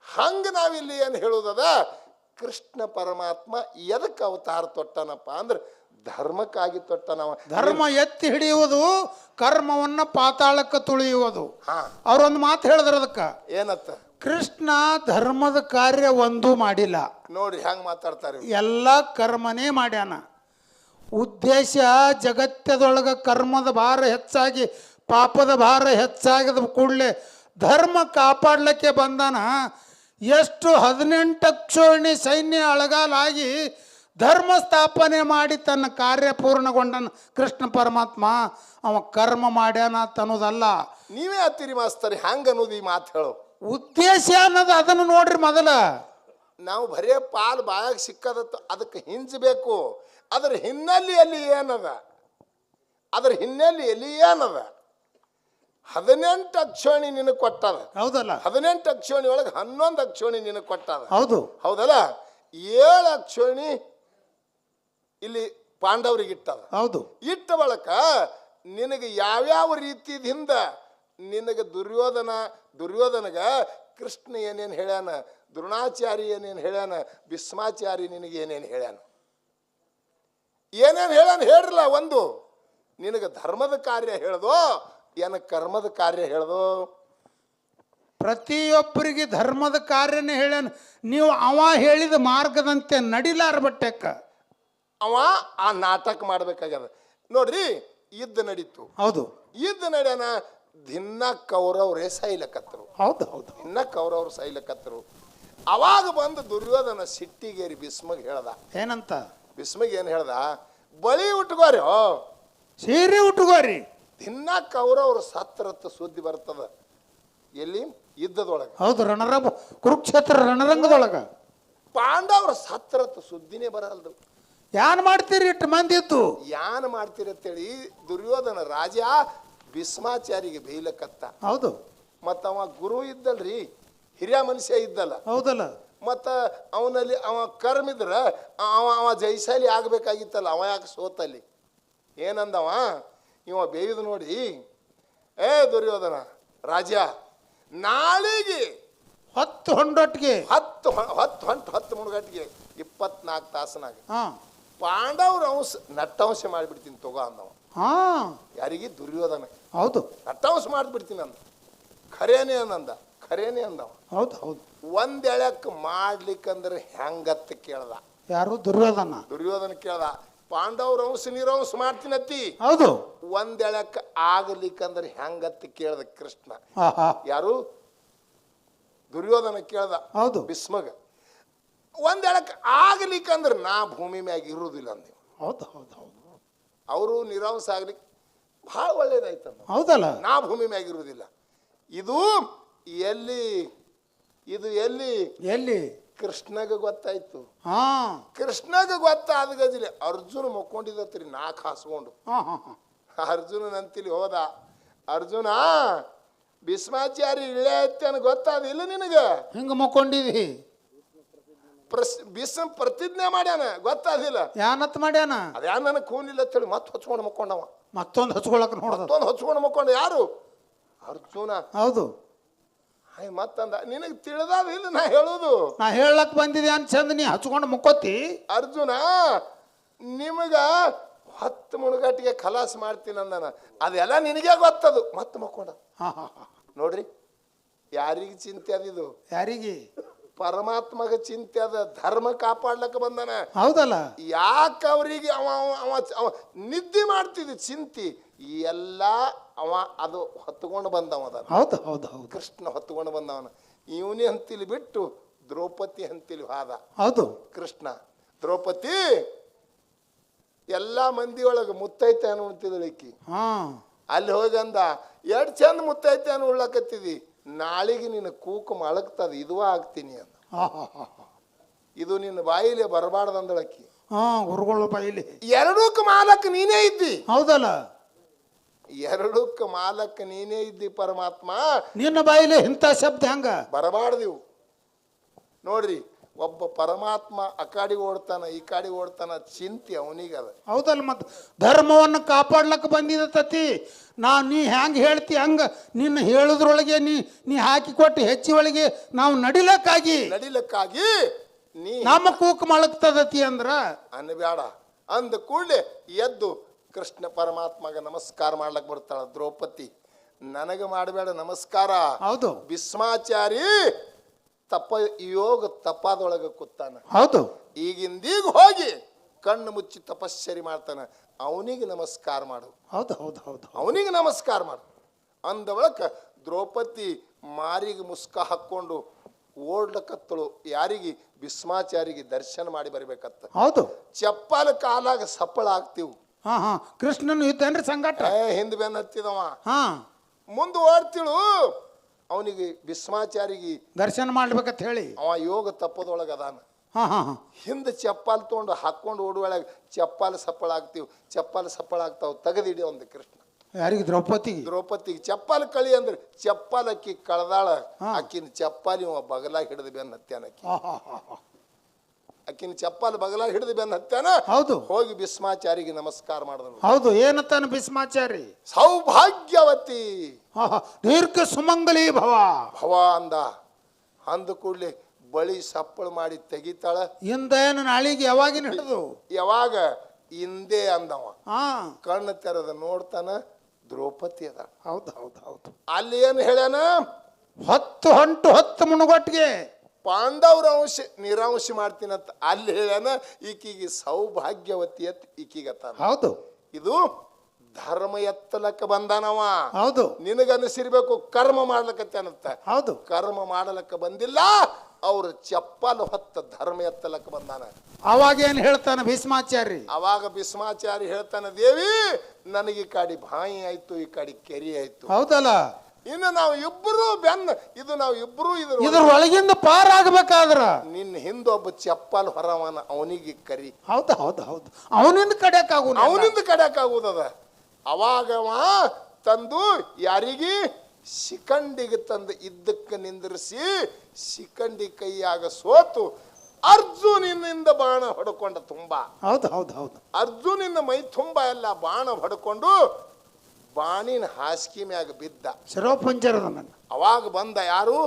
ಹಂಗ ನಾವಿಲ್ಲಿ ಏನು ಹೇಳೋದದ, ಕೃಷ್ಣ ಪರಮಾತ್ಮ ಎದಕ್ಕೆ ಅವತಾರ ತೊಟ್ಟನಪ್ಪ ಅಂದ್ರೆ ಧರ್ಮಕ್ಕಾಗಿ ತೊಟ್ಟನವ. ಧರ್ಮ ಎತ್ತಿ ಹಿಡಿಯುವುದು, ಕರ್ಮವನ್ನ ಪಾತಾಳಕ್ಕೆ ತುಳಿಯುವುದು. ಹಾ, ಅವ್ರೊಂದು ಮಾತು ಹೇಳಿದ್ರ ಅದಕ್ಕ, ಏನತ್ತ? ಕೃಷ್ಣ ಧರ್ಮದ ಕಾರ್ಯ ಒಂದೂ ಮಾಡಿಲ್ಲ. ನೋಡ್ರಿ ಹೆಂಗ್ ಮಾತಾಡ್ತಾರೆ. ಎಲ್ಲ ಕರ್ಮನೇ ಮಾಡ್ಯಾನ. ಉದ್ದೇಶ ಜಗತ್ತದೊಳಗ ಕರ್ಮದ ಭಾರ ಹೆಚ್ಚಾಗಿ ಪಾಪದ ಭಾರ ಹೆಚ್ಚಾಗಿದ ಕೂಡಲೇ ಧರ್ಮ ಕಾಪಾಡಲಿಕ್ಕೆ ಬಂದಾನ. ಎಷ್ಟು 18 ಅಕ್ಷೋಹಿಣಿ ಸೈನ್ಯ ಅಳಗಾಲಾಗಿ ಧರ್ಮ ಸ್ಥಾಪನೆ ಮಾಡಿ ತನ್ನ ಕಾರ್ಯ ಪೂರ್ಣಗೊಂಡನ ಕೃಷ್ಣ ಪರಮಾತ್ಮ. ಅವ ಕರ್ಮ ಮಾಡ್ಯಾನ ಅನ್ನೋದಲ್ಲ. ನೀವೇ ಹತ್ತಿರಿ ಮಾಸ್ತರಿ, ಹಂಗ ಅನ್ನೋದು ಈ ಮಾತು ಹೇಳು. ಉದ್ದೇಶ ಅನ್ನೋದು ಅದನ್ನು ನೋಡ್ರಿ. ಮೊದಲ ನಾವು ಬರೇ ಪಾಲ್ ಬಾಯಾಗ ಸಿಕ್ಕದತ್ತ ಅದಕ್ಕೆ ಹಿಂಜಬೇಕು. ಅದರ ಹಿನ್ನೆಲೆಯಲ್ಲಿ ಏನದ, ಅದರ ಹಿನ್ನೆಲೆಯಲ್ಲಿ ಏನದ? 18 ಅಕ್ಷೋಣಿ ನಿನಗೆ ಕೊಟ್ಟದ, ಹೌದಲ್ಲ? 18 ಅಕ್ಷೋಣಿ ಒಳಗೆ 11 ಅಕ್ಷೋಣಿ ನಿನಗೆ ಕೊಟ್ಟದ, ಹೌದು ಹೌದಲ್ಲ? 7 ಅಕ್ಷೋಣಿ ಇಲ್ಲಿ ಪಾಂಡವರಿಗೆ ಇಟ್ಟದ. ಹೌದು. ಇಟ್ಟ ಬಳಕ ನಿನಗೆ ಯಾವ್ಯಾವ ರೀತಿಯಿಂದ ನಿನಗೆ ದುರ್ಯೋಧನಗ ಕೃಷ್ಣ ಏನೇನು ಹೇಳ್ಯಾನ, ದ್ರೋಣಾಚಾರಿ ಏನೇನು ಹೇಳ್ಯಾನ, ಭೀಷ್ಮಾಚಾರಿ ನಿನಗೆ ಏನೇನು ಹೇಳ್ಯಾನ, ಏನೇನು ಹೇಳ್ಯಾನ ಹೇಳ್ರಲ್ಲ. ಒಂದು ನಿನಗೆ ಧರ್ಮದ ಕಾರ್ಯ ಹೇಳ್ದೋ ಏನ ಕರ್ಮದ ಕಾರ್ಯ ಹೇಳ್ದೋ? ಪ್ರತಿಯೊಬ್ಬರಿಗೆ ಧರ್ಮದ ಕಾರ್ಯನೇ ಹೇಳ್ಯಾನ. ನೀವು ಅವ ಹೇಳಿದ ಮಾರ್ಗದಂತೆ ನಡಿಲಾರ ಬಟ್ಟೆಕ್ಕ ಅವ ಆ ನಾಟಕ ಮಾಡ್ಬೇಕಾಗ್ಯದ. ನೋಡ್ರಿ, ಯುದ್ಧ ನಡೀತು. ಹೌದು, ಯುದ್ಧ ನಡ್ಯಾನ. ದಿನ ಕೌರವ್ರೇ ಸೈಲಕತ್ತರು. ಹೌದು ಹೌದು. ದಿನ ಕೌರವ್ರು ಸೈಲಕತ್ತರು. ಅವಾಗ ಬಂದು ದುರ್ಯೋಧನ ಸಿಟ್ಟಿಗೇರಿ ಭೀಷ್ಮಗೆ ಹೇಳ್ದ. ಏನಂತ? ಭೀಷ್ಮಗೆ ಏನು ಹೇಳ್ದ? ಬಳಿ ಉಟ್ಕೋರಿ, ಸೀರೆ ಉಟ್ಕೋರಿ. ದಿನ ಕೌರವ್ರು ಸತ್ರತ್ತ ಸುದ್ದಿ ಬರ್ತದ. ಎಲ್ಲಿ? ಯುದ್ಧದೊಳಗ. ಹೌದು, ಕುರುಕ್ಷೇತ್ರ ರಣರಂಗದೊಳಗ ಪಾಂಡವ್ರ ಸತ್ರತ್ತ ಸುದ್ದಿನೇ ಬರಲ್ದು. ಯಾನ್ ಮಾಡ್ತೀರಿ ಇಟ್ಟು ಮಂದಿ ಇತ್ತು? ಯಾನ್ ಮಾಡ್ತೀರತ್ತೇಳಿ ದುರ್ಯೋಧನ ರಾಜ ಭೀಷ್ಮಾಚಾರಿಗೆ ಬೇಯ್ಲಕತ್ತ. ಹೌದು. ಮತ್ತ ಅವ ಗುರು ಇದ್ದಲ್ರಿ, ಹಿರಿಯ ಮನುಷ್ಯ ಇದ್ದಲ್ಲ. ಹೌದಲ್ಲ? ಮತ್ತ ಅವನಲ್ಲಿ ಅವ ಕರ್ಮಿದ್ರ ಅವ ಜೈಶಾಲಿ ಆಗ್ಬೇಕಾಗಿತ್ತಲ್ಲ. ಅವ ಯಾಕೆ ಸೋತಲ್ಲಿ? ಏನಂದವ ಇವ ಬೇಯ್ದು ನೋಡಿ, ಏ ದುರ್ಯೋಧನ ರಾಜ, ನಾಳೆಗೆ 10 ಹೊಂಡೊಟ್ಟಿಗೆ 10 ಮುಳುಗಟ್ಟಿಗೆ 24 ತಾಸನಾಗ ಪಾಂಡವ್ರ ಅಂಶ ನಟ್ಟಂಶ ಮಾಡಿಬಿಡ್ತೀನಿ ತಗೋ ಅಂದವ. ಯಾರಿಗೆ? ದುರ್ಯೋಧನ. ಹೌದು, ನಟ್ಟಂಶ ಮಾಡಿಬಿಡ್ತೀನಿ ಅಂದ. ಖರೇನೆ ಅಂದವ. ಹೌದು ಹೌದು. ಒಂದ್ ಎಳಕ್ ಮಾಡ್ಲಿಕ್ಕಂದ್ರೆ ಹೆಂಗತ್ತ ಕೇಳ್ದ. ಯಾರು? ದುರ್ಯೋಧನ ಕೇಳ್ದ. ಪಾಂಡವ್ರ ಅಂಶ ನಿರಂಶ ಮಾಡ್ತೀನತ್ತಿ. ಹೌದು. ಒಂದ್ ಎಳಕ್ ಆಗ್ಲಿಕ್ಕಂದ್ರೆ ಹೆಂಗತ್ತ ಕೇಳ್ದ ಕೃಷ್ಣ. ಯಾರು? ದುರ್ಯೋಧನ ಕೇಳ್ದ. ಹೌದು. ಭೀಷ್ಮಗ ಒಂದ್ ಎಳಕ್ ಆಗ್ಲಿಕ್ಕಂದ್ರೆ ನಾ ಭೂಮಿ ಮ್ಯಾಗ ಇರುವುದಿಲ್ಲ ಅಂದ. ಹೌದು ಹೌದು ಹೌದು. ಅವರು ನಿರಂಶ ಆಗ್ಲಿಕ್ಕೆ ಬಹಳ ಒಳ್ಳೇದಾಯ್ತಂದ. ಹೌದಲ್ಲ? ನಾ ಭೂಮಿ ಮ್ಯಾಗ ಇರುವುದಿಲ್ಲ. ಇದು ಎಲ್ಲಿ ಕೃಷ್ಣಗ ಗೊತ್ತಾಯ್ತು. ಹಾ ಕೃಷ್ಣಗ ಗೊತ್ತಾದ ಗಜಲಿ ಅರ್ಜುನ ಮಕ್ಕೊಂಡಿದ್ದತ್ರಿ 4 ಹಾಸ್ಕೊಂಡು. ಹಾ ಹಾ ಹಾ ಅರ್ಜುನನಂತಿಲಿ ಹೋದ. ಅರ್ಜುನ ಭೀಷ್ಮಾಚಾರಿ ಇಳೆ ಐತೇನು ಗೊತ್ತಾದಿಲ್ಲ ನಿನಗ? ಹಿಂಗ ಮಕ್ಕೊಂಡಿದಿ? ಭೀಷ್ಮ ಪ್ರತಿಜ್ಞೆ ಮಾಡ್ಯಾನ ಗೊತ್ತಾದಿಲ್ಲ? ಯಾನತ್ ಮಾಡ್ಯಾನ? ಅದ್ಯಾ ನನಗೆ ಕೂನಿಲ್ಲ ಅಂತೇಳಿ ಮತ್ತೆ ಹೊಚ್ಕೊಂಡು ಮಕ್ಕೊಂಡವ. ಮತ್ತೊಂದು ಹಚ್ಕೊಳಕ್ ನೋಡ್ದ. ಮತ್ತೊಂದು ಹೊಚ್ಕೊಂಡು ಮಕ್ಕೊಂಡ. ಯಾರು? ಅರ್ಜುನ. ಹೌದು. ಮತ್ತಂದ ನಿನಗೆ ತಿಳಿದಾದಿಲ್ಲ ನಾ ಹೇಳುದು? ನಾ ಹೇಳಕ್ ಬಂದಿದ್ದೆ ಅಂತ ಚಂದ ನೀ ಹಚ್ಕೊಂಡು ಮುಕ್ಕೋತಿ. ಅರ್ಜುನ ನಿಮಗ 10 ಮುಳುಗಟ್ಟಿಗೆ ಖಲಾಸ್ ಮಾಡ್ತೀನಿ ಅಂದನ. ಅದೆಲ್ಲ ನಿನಗೆ ಗೊತ್ತದು. ಮತ್ತೆ ಮಕ್ಕೊಂಡ. ಹಾ ಹಾ ಹಾ ನೋಡ್ರಿ ಯಾರಿಗೆ ಚಿಂತೆ ಅದಿದು? ಯಾರಿಗೆ? ಪರಮಾತ್ಮಗ ಚಿಂತೆ ಅದ. ಧರ್ಮ ಕಾಪಾಡ್ಲಕ್ಕ ಬಂದಾನ. ಹೌದಲ್ಲ. ಯಾಕೆ ಅವರಿಗೆ ಅವ ಅವ ಅವ ನಿದ್ದೆ ಮಾಡ್ತಿದ್ದ ಚಿಂತಿ ಎಲ್ಲ ಅವ ಅದು ಹೊತ್ಕೊಂಡು ಬಂದವ. ಹೌದು ಹೌದು ಹೌದು. ಕೃಷ್ಣ ಹೊತ್ಕೊಂಡು ಬಂದವನ. ಇವನೇ ಅಂತಿಲಿ ಬಿಟ್ಟು ದ್ರೌಪದಿ ಅಂತಿಲಿ ಹಾದ. ಹೌದು. ಕೃಷ್ಣ ದ್ರೌಪದಿ ಎಲ್ಲಾ ಮಂದಿ ಒಳಗೆ ಮುತ್ತೈತೆ ಅನ್ನುವಂತಿದ್ದಳಿಕ್ಕಿ. ಹಾ ಅಲ್ಲಿ ಹೋಗಂದ ಎರಡು ಚಂದ ಮುತ್ತೈತೆ ಅನ್ನು ಉಳ್ಳಕತ್ತಿದಿ. ನಾಳೆಗೆ ನಿನ್ನ ಕೂಕು ಮಳಗ್ತದ ಇದುವ ಆಗ್ತೀನಿ ಅಂದ. ಹಾ ಹಾ ಹಾ ಇದು ನಿನ್ನ ಬಾಯಿಲೆ ಬರಬಾರ್ದಂದಳಕ್ಕಿ. ಹಾ ಗುರುಗಳು ಬೈಲಿ. ಎರಡಕ್ಕೆ ಮಾಲಕ್ ನೀನೇ ಇದ್ದಿ. ಹೌದಲ್ಲ. ಎರಡಕ್ಕೆ ಮಾಲಕ್ ನೀನೇ ಇದ್ದಿ ಪರಮಾತ್ಮ. ನಿನ್ನ ಬಾಯಿಲೆ ಇಂಥ ಶಬ್ದ ಹೆಂಗ ಬರಬಾರ್ದಿವು. ನೋಡ್ರಿ ಒಬ್ಬ ಪರಮಾತ್ಮ ಆ ಕಾಡಿ ಓಡ್ತಾನ ಈ ಕಾಡಿ ಓಡ್ತಾನ ಚಿಂತೆ ಅವನಿಗದ. ಹೌದಲ್ಲ. ಮತ್ ಧರ್ಮವನ್ನು ಕಾಪಾಡ್ಲಕ್ಕ ಬಂದಿದ ತತಿ. ನೀ ಹೆಂಗ್ ಹೇಳ್ತಿ ಹಂಗ ನಿನ್ನ ಹೇಳುದ್ರೊಳಗೆ ನೀ ಹಾಕಿ ಕೊಟ್ಟು ಹೆಚ್ಚಿ ಒಳಗೆ ನಾವು ನಡಿಲಕ್ಕಾಗಿ ನೀ ನಮ್ಮ ಕೂಕ್ ಮಳಗ್ತದತಿ ಅಂದ್ರ ಅನ್ಬ್ಯಾಡ. ಅಂದ ಕೂಡಲೇ ಎದ್ದು ಕೃಷ್ಣ ಪರಮಾತ್ಮಗ ನಮಸ್ಕಾರ ಮಾಡ್ಲಕ್ ಬರ್ತಾಳ ದ್ರೌಪದಿ. ನನಗ ಮಾಡಬೇಡ ನಮಸ್ಕಾರ. ಹೌದು. ಭೀಷ್ಮಾಚಾರಿ ಯೋಗ ತಪಾದೊಳಗ ಕೂತಾನ. ಹೌದು. ಈಗಿಂದೀಗ ಹೋಗಿ ಕಣ್ಣು ಮುಚ್ಚಿ ತಪಶ್ಚರಿ ಮಾಡ್ತಾನ. ಅವನಿಗೆ ನಮಸ್ಕಾರ ಮಾಡು. ಹೌದು ಹೌದು ಹೌದು. ಅವನಿಗೆ ನಮಸ್ಕಾರ ಮಾಡು ಅಂದ ಬಳಕ ದ್ರೌಪದಿ ಮಾರಿಗೆ ಮುಸ್ಕ ಹಾಕೊಂಡು ಓಡ್ಲಕತ್ತಳು. ಯಾರಿಗೆ? ಭೀಷ್ಮಾಚಾರಿಗೆ ದರ್ಶನ ಮಾಡಿ ಬರಬೇಕತ್ತ. ಹೌದು. ಚಪ್ಪಲ ಕಾಲಾಗ ಸಪ್ಪಳ ಆಗ್ತೀವಿ. ಹಾ ಹಾ ಕೃಷ್ಣನ್ ಇದ್ದೇನ್ರಿ ಸಂಗಾಟ? ಹಿಂದ್ ಬೆನ್ನ ಹತ್ತಿದವ. ಹಾ ಮುಂದೆ ಓಡ್ತಿಳು. ಅವನಿಗೆ ಭೀಷ್ಮಾಚಾರಿಗೆ ದರ್ಶನ ಮಾಡ್ಬೇಕಂತ ಹೇಳಿ ಅವ ಯೋಗ ತಪ್ಪದೊಳಗ ಅದಾನ. ಹಾ ಹಾ ಹಾ ಹಿಂದೆ ಚಪ್ಪಲ್ ತೊಗೊಂಡು ಹಾಕೊಂಡು ಓಡುವೊಳಗ ಚಪ್ಪಲ್ ಸಪ್ಪಳ ಆಗ್ತೀವಿ. ಚಪ್ಪಲ್ ಸಪ್ಪಳ ಆಗ್ತಾವ. ತೆಗೆದಿಡಿ ಒಂದು ಕೃಷ್ಣ. ಯಾರಿಗೆ? ದ್ರೌಪದಿಗೆ. ದ್ರೌಪದಿಗೆ ಚಪ್ಪಲ್ ಕಳಿ ಅಂದ್ರೆ ಚಪ್ಪಲ್ ಅಕ್ಕಿ ಕಳೆದಾಳ. ಅಕ್ಕಿನ ಚಪ್ಪಲಿ ಬಗಲಾಗ ಹಿಡಿದು ಬೆನ್ನ ಹತ್ಯಾನ. ಅಕ್ಕಿನ ಚಪ್ಪಲ್ ಬಗಲಾಗ ಹಿಡಿದು ಬೆನ್ನ ಹತ್ಯಾನ. ಹೌದು. ಹೋಗಿ ಭೀಷ್ಮಾಚಾರಿಗೆ ನಮಸ್ಕಾರ ಮಾಡಿದನು. ಹೌದು. ಏನತ್ತಾನ ಭೀಷ್ಮಾಚಾರಿ? ಸೌಭಾಗ್ಯವತಿ ದೀರ್ಘ ಸುಮಂಗಲಿ ಭವ ಭವ ಅಂದ ಕೂಡ್ಲೆ ಬಳಿ ಸಪ್ಪಳ ಮಾಡಿ ತೆಗಿತಾಳ. ಇಂದೇನು ನಾಳಿಗೆ ಯಾವಾಗಿನ ಹಿಡಿದು? ಯಾವಾಗ ಹಿಂದೆ ಅಂದವ. ಹಾ ಕಣ್ಣು ತೆರೆದ ನೋಡ್ತಾನ ದ್ರೌಪದಿ ಅದ. ಹೌದು ಹೌದು ಹೌದು. ಅಲ್ಲಿ ಏನು ಹೇಳ್ಯಾನ? 10 ಹೊಂಟು 10 ಮುಣುಗಟ್ಟಿಗೆ ಪಾಂಡವ್ರ ಅಂಶ ನಿರಾಂಶ ಮಾಡ್ತೀನಂತ ಅಲ್ಲಿ ಹೇಳ್ಯಾನ. ಈಕಿಗೆ ಸೌಭಾಗ್ಯವತಿ ಅಂತ ಈಕಿಗತ್ತಾನ. ಹೌದು. ಇದು ಧರ್ಮ ಎತ್ತಲಕ್ಕ ಬಂದಾನವ. ಹೌದು. ನಿನಗನಿಸಿರ್ಬೇಕು ಕರ್ಮ ಮಾಡ್ಲಕತ್ತಾನಂತ. ಹೌದು. ಕರ್ಮ ಮಾಡಲಕ್ಕ ಬಂದಿಲ್ಲ. ಅವ್ರ ಚಪ್ಪಲ್ ಹೊತ್ತ ಧರ್ಮ ಎತ್ತಲಕ್ಕ ಬಂದಾನ. ಅವಾಗ ಏನ್ ಹೇಳ್ತಾನ ಭೀಷ್ಮಾಚಾರಿ? ಅವಾಗ ಭೀಷ್ಮಾಚಾರಿ ಹೇಳ್ತಾನ, ದೇವಿ ನನಗೆ ಈ ಕಾಡಿ ಬಾಯಿ ಆಯ್ತು, ಈ ಕಾಡಿ ಕೆರಿ ಆಯ್ತು. ಹೌದಲ್ಲ. ಇನ್ನು ನಾವು ಇಬ್ಬರು ನಾವು ಇಬ್ರು ಇದ್ರ ಒಳಗಿಂದ ಪಾರ ಆಗ್ಬೇಕಾದ್ರ ನಿನ್ನ ಹಿಂದೊಬ್ಬ ಚಪ್ಪಲ್ ಹೊರವನ ಅವನಿಗೆ ಕರಿ. ಹೌದು ಹೌದು ಹೌದು. ಅವನಿಂದ ಕಡ್ಯಾಕಾಗುದದ. ಅವಾಗವ ತಂದು ಯಾರಿಗೆ? ಶಿಖಂಡಿಗೆ ತಂದು ಇದ್ದಕ್ಕೆ ನಿಂದಿರಿಸಿ ಶಿಖಂಡಿ ಕೈಯಾಗ ಸೋತು ಅರ್ಜುನಿನಿಂದ ಬಾಣ ಹೊಡ್ಕೊಂಡ ತುಂಬಾ. ಹೌದು ಹೌದು ಹೌದು. ಅರ್ಜುನಿನ ಮೈ ತುಂಬಾ ಎಲ್ಲ ಬಾಣ ಹೊಡ್ಕೊಂಡು ಬಾಣಿನ ಹಾಸಿಗೆ ಮ್ಯಾಗ ಬಿದ್ದ. ಶಿರೋಪಂಜರದ ನನ್ನ. ಅವಾಗ ಬಂದ ಯಾರು?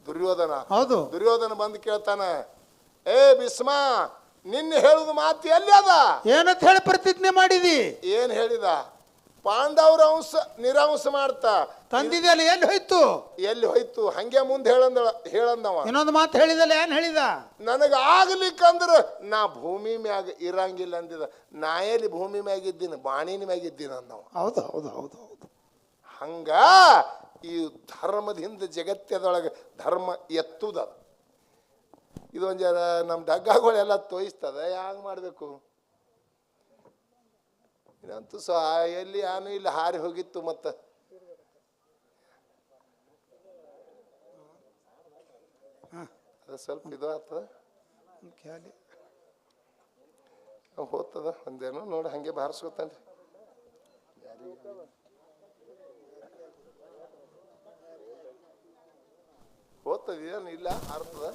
ದುರ್ಯೋಧನ. ಹೌದು. ದುರ್ಯೋಧನ ಬಂದು ಕೇಳ್ತಾನ, ಏ ಭೀಷ್ಮ ನಿನ್ನೆ ಹೇಳುದು ಮಾತು ಎಲ್ಲಿ ಅದ? ಏನಂತ ಹೇಳಿ ಪ್ರತಿಜ್ಞೆ ಮಾಡಿದಿ? ಏನ್ ಹೇಳಿದ? ಪಾಂಡವ್ರ ಅಂಶ ನಿರಾಂಶ ಮಾಡ್ತಾ ತಂದಿದೆಯಲ್ಲ, ಎಲ್ಲಿ ಹೋಯ್ತು? ಎಲ್ಲಿ ಹೋಯ್ತು? ಹಂಗೆ ಮುಂದೆ ಹೇಳಂದವ. ಇನ್ನೊಂದು ಮಾತು ಹೇಳಿದಲ್ಲ, ಏನ್ ಹೇಳಿದ? ನನಗ ಆಗ್ಲಿಕ್ಕಂದ್ರ ನಾ ಭೂಮಿ ಮ್ಯಾಗ ಇರಂಗಿಲ್ಲ ಅಂದಿದ. ನಾ ಎಲ್ಲಿ ಭೂಮಿ ಮ್ಯಾಗ ಇದ್ದೀನಿ, ಬಾಣಿನ ಮ್ಯಾಗ ಇದ್ದೀನಿ ಅಂದವ. ಹೌದು ಹೌದು ಹೌದು ಹೌದು. ಹಂಗ ಈ ಧರ್ಮದಿಂದ ಜಗತ್ತದೊಳಗೆ ಧರ್ಮ ಎತ್ತುದ. ಇದೊಂದು ಜರ ನಮ್ಮ ಡಗ್ಗಗಳೆಲ್ಲ ತೋಯಿಸ್ತದ. ಹ್ಯಾಂಗ ಮಾಡ್ಬೇಕು? ಇದಂತೂ ಎಲ್ಲಿ ಯಾನು ಇಲ್ಲಿ ಹಾರಿ ಹೋಗಿತ್ತು. ಮತ್ತ ಅದು ಸ್ವಲ್ಪ ಇದು ಆಗ್ತದ. ಖ್ಯಾಲಿ ಹೋಗ್ತದ ಒಂದೇನೋ ನೋಡಿ ಹಂಗೆ ಬಾರಿಸ್ಕೊತಾನೆ ಹೋಗ್ತದ ಏನು ಇಲ್ಲ ಹಾರ್ತದ